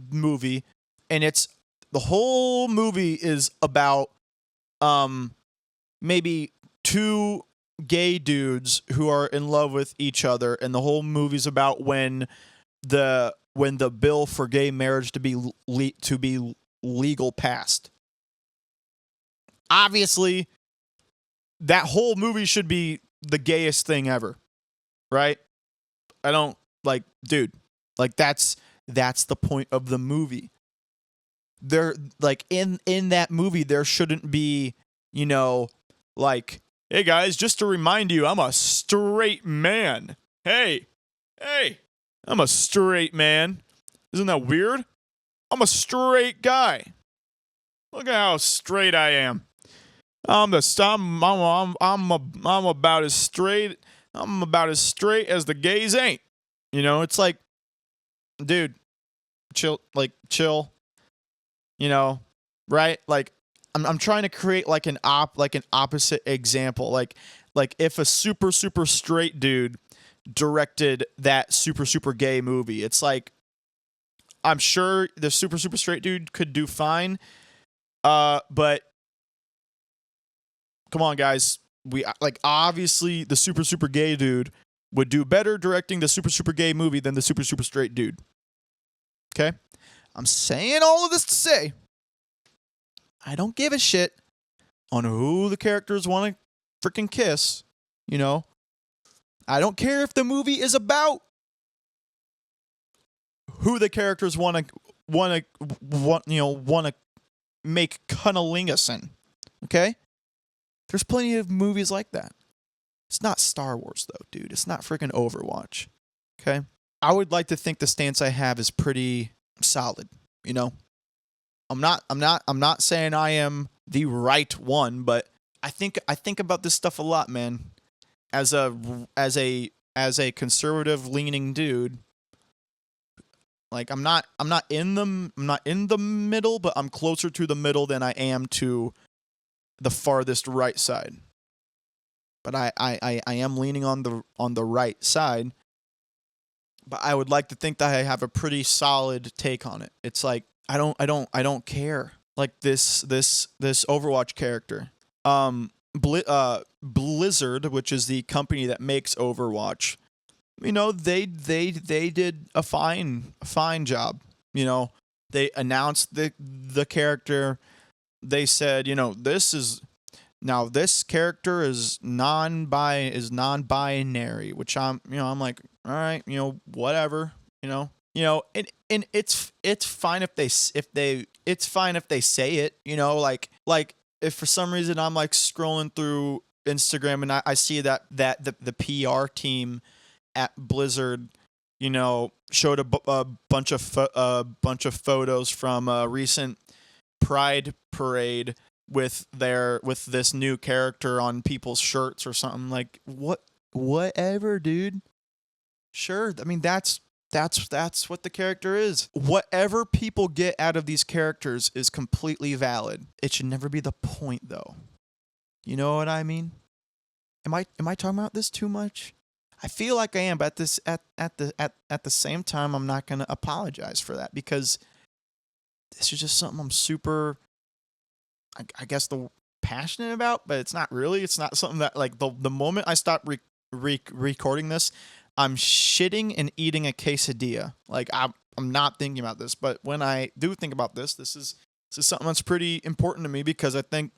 movie, and it's the whole movie is about maybe two gay dudes who are in love with each other, and the whole movie's about when the bill for gay marriage to be legal passed. Obviously, that whole movie should be the gayest thing ever, right? I don't dude, that's the point of the movie. There, in that movie, there shouldn't be, hey guys, just to remind you, I'm a straight man. Hey, I'm a straight man. Isn't that weird? I'm a straight guy. Look at how straight I am. I'm about as straight. I'm about as straight as the gays ain't. It's like, dude, chill. Right? Like, I'm trying to create an opposite example. Like if a super straight dude directed that super gay movie, it's like, I'm sure the super straight dude could do fine. But come on, guys. We obviously the super gay dude would do better directing the super gay movie than the super straight dude. Okay? I'm saying all of this to say, I don't give a shit on who the characters want to freaking kiss. I don't care if the movie is about who the characters want to make cunnilingus in. Okay? There's plenty of movies like that. It's not Star Wars though, dude. It's not freaking Overwatch. Okay? I would like to think the stance I have is pretty solid, I'm not saying I am the right one, but I think about this stuff a lot, man. As a conservative leaning dude, I'm not in the middle, but I'm closer to the middle than I am to the farthest right side. But I am leaning on the right side. But I would like to think that I have a pretty solid take on it. It's like I don't care. Like this Overwatch character. Blizzard, which is the company that makes Overwatch, they did a fine job. They announced the character. They said, this character is non-binary, which I'm like, all right, whatever, and it's fine if they say it, like if for some reason I'm scrolling through Instagram and I see that the PR team at Blizzard, showed a bunch of photos from a recent Pride parade with this new character on people's shirts or something, whatever, dude. Sure, I mean that's what the character is. Whatever people get out of these characters is completely valid. It should never be the point, though. You know what I mean? Am I talking about this too much? I feel like I am, but at the same time, I'm not gonna apologize for that because this is just something I'm super, I guess, passionate about. But it's not really. It's not something that the moment I stop recording this, I'm shitting and eating a quesadilla. I'm not thinking about this, but when I do think about this is This is something that's pretty important to me because I think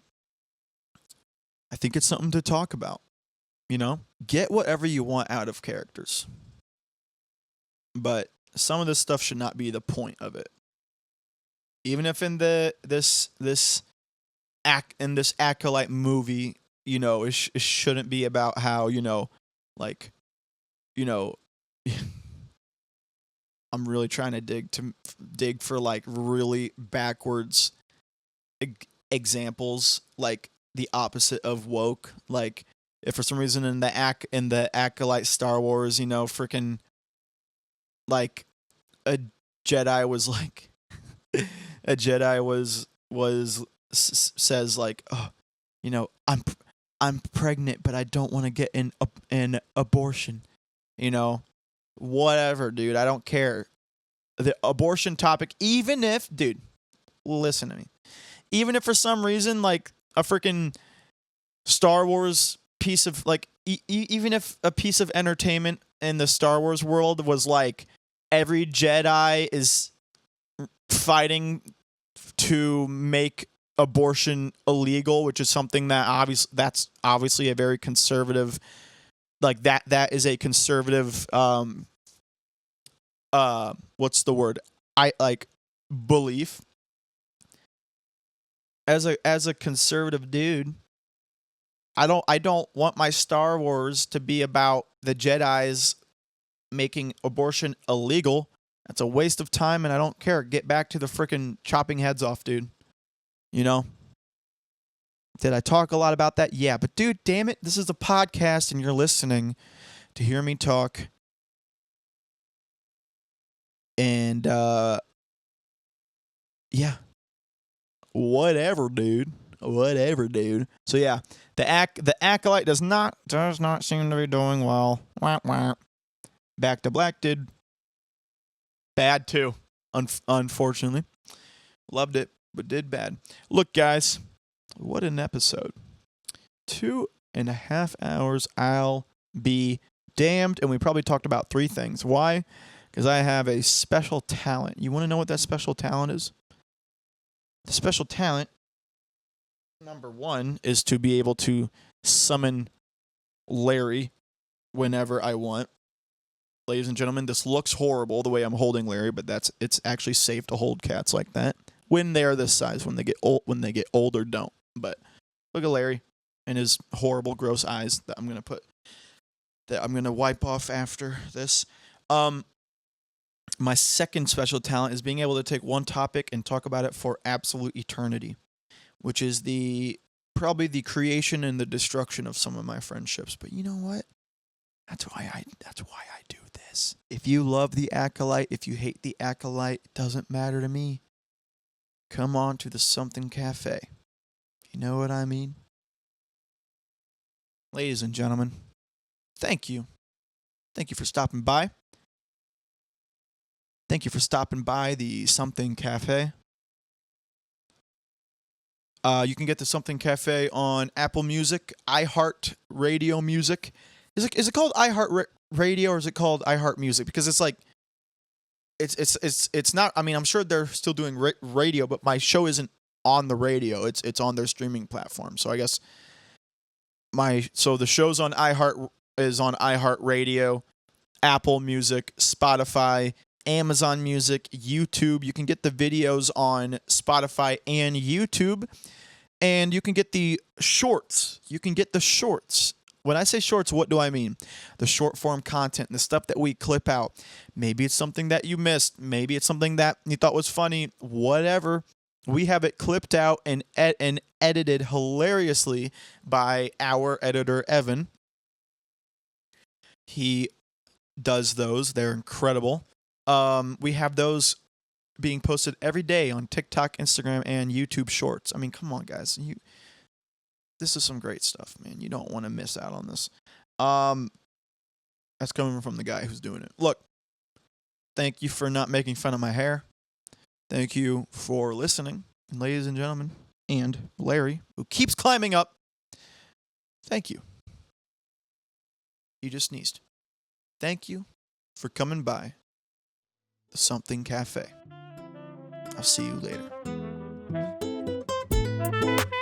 it's something to talk about. You know, get whatever you want out of characters, but some of this stuff should not be the point of it. Even if in this Acolyte movie, you know, it shouldn't be about how, you know, like, you know, I'm really trying to dig for like really backwards examples, like the opposite of woke. Like, if for some reason in the Acolyte Star Wars, you know, freaking like a Jedi was like a Jedi says like, oh, you know, I'm pregnant, but I don't want to get an abortion. You know, whatever, dude. I don't care. The abortion topic, even if, dude, listen to me. Even if for some reason, like a freaking Star Wars piece of like, even if a piece of entertainment in the Star Wars world was like every Jedi is fighting to make abortion illegal, which is something that that's obviously a very conservative, like that is a conservative what's the word? Belief. As a conservative dude, I don't want my Star Wars to be about the Jedis making abortion illegal. That's a waste of time, and I don't care. Get back to the frickin' chopping heads off, dude. You know? Did I talk a lot about that? Yeah, but dude, damn it, this is a podcast, and you're listening to hear me talk. And, yeah. Whatever, dude. Whatever, dude. So, yeah, the Acolyte does not seem to be doing well. Wah, wah. Back to Black did bad, too, unfortunately. Loved it, but did bad. Look, guys, what an episode. 2.5 hours, I'll be damned. And we probably talked about 3 things. Why? Because I have a special talent. You want to know what that special talent is? The special talent, number 1, is to be able to summon Larry whenever I want. Ladies and gentlemen, this looks horrible the way I'm holding Larry, but it's actually safe to hold cats like that when they are this size. When they get older, don't. But look at Larry and his horrible, gross eyes that I'm gonna wipe off after this. My second special talent is being able to take one topic and talk about it for absolute eternity, which is probably the creation and the destruction of some of my friendships. But you know what? That's why I do this. If you love the Acolyte, if you hate the Acolyte, it doesn't matter to me. Come on to the Something Cafe. You know what I mean? Ladies and gentlemen, thank you. Thank you for stopping by. Thank you for stopping by the Something Cafe. You can get the Something Cafe on Apple Music, iHeart Radio Music. Is it called iHeart Radio or is it called iHeart Music? Because it's like it's not. I mean, I'm sure they're still doing radio, but my show isn't on the radio. It's on their streaming platform. So I guess the show's on iHeart Radio, Apple Music, Spotify, Amazon Music, YouTube. You can get the videos on Spotify and YouTube, and you can get the shorts. When I say shorts, what do I mean? The short form content, the stuff that we clip out. Maybe it's something that you missed. Maybe it's something that you thought was funny. Whatever. We have it clipped out and edited hilariously by our editor, Evan. He does those. They're incredible. We have those being posted every day on TikTok, Instagram, and YouTube Shorts. I mean, come on, guys. This is some great stuff, man. You don't want to miss out on this. That's coming from the guy who's doing it. Look, thank you for not making fun of my hair. Thank you for listening, ladies and gentlemen, and Larry, who keeps climbing up. Thank you. You just sneezed. Thank you for coming by the Something Cafe. I'll see you later. Bye.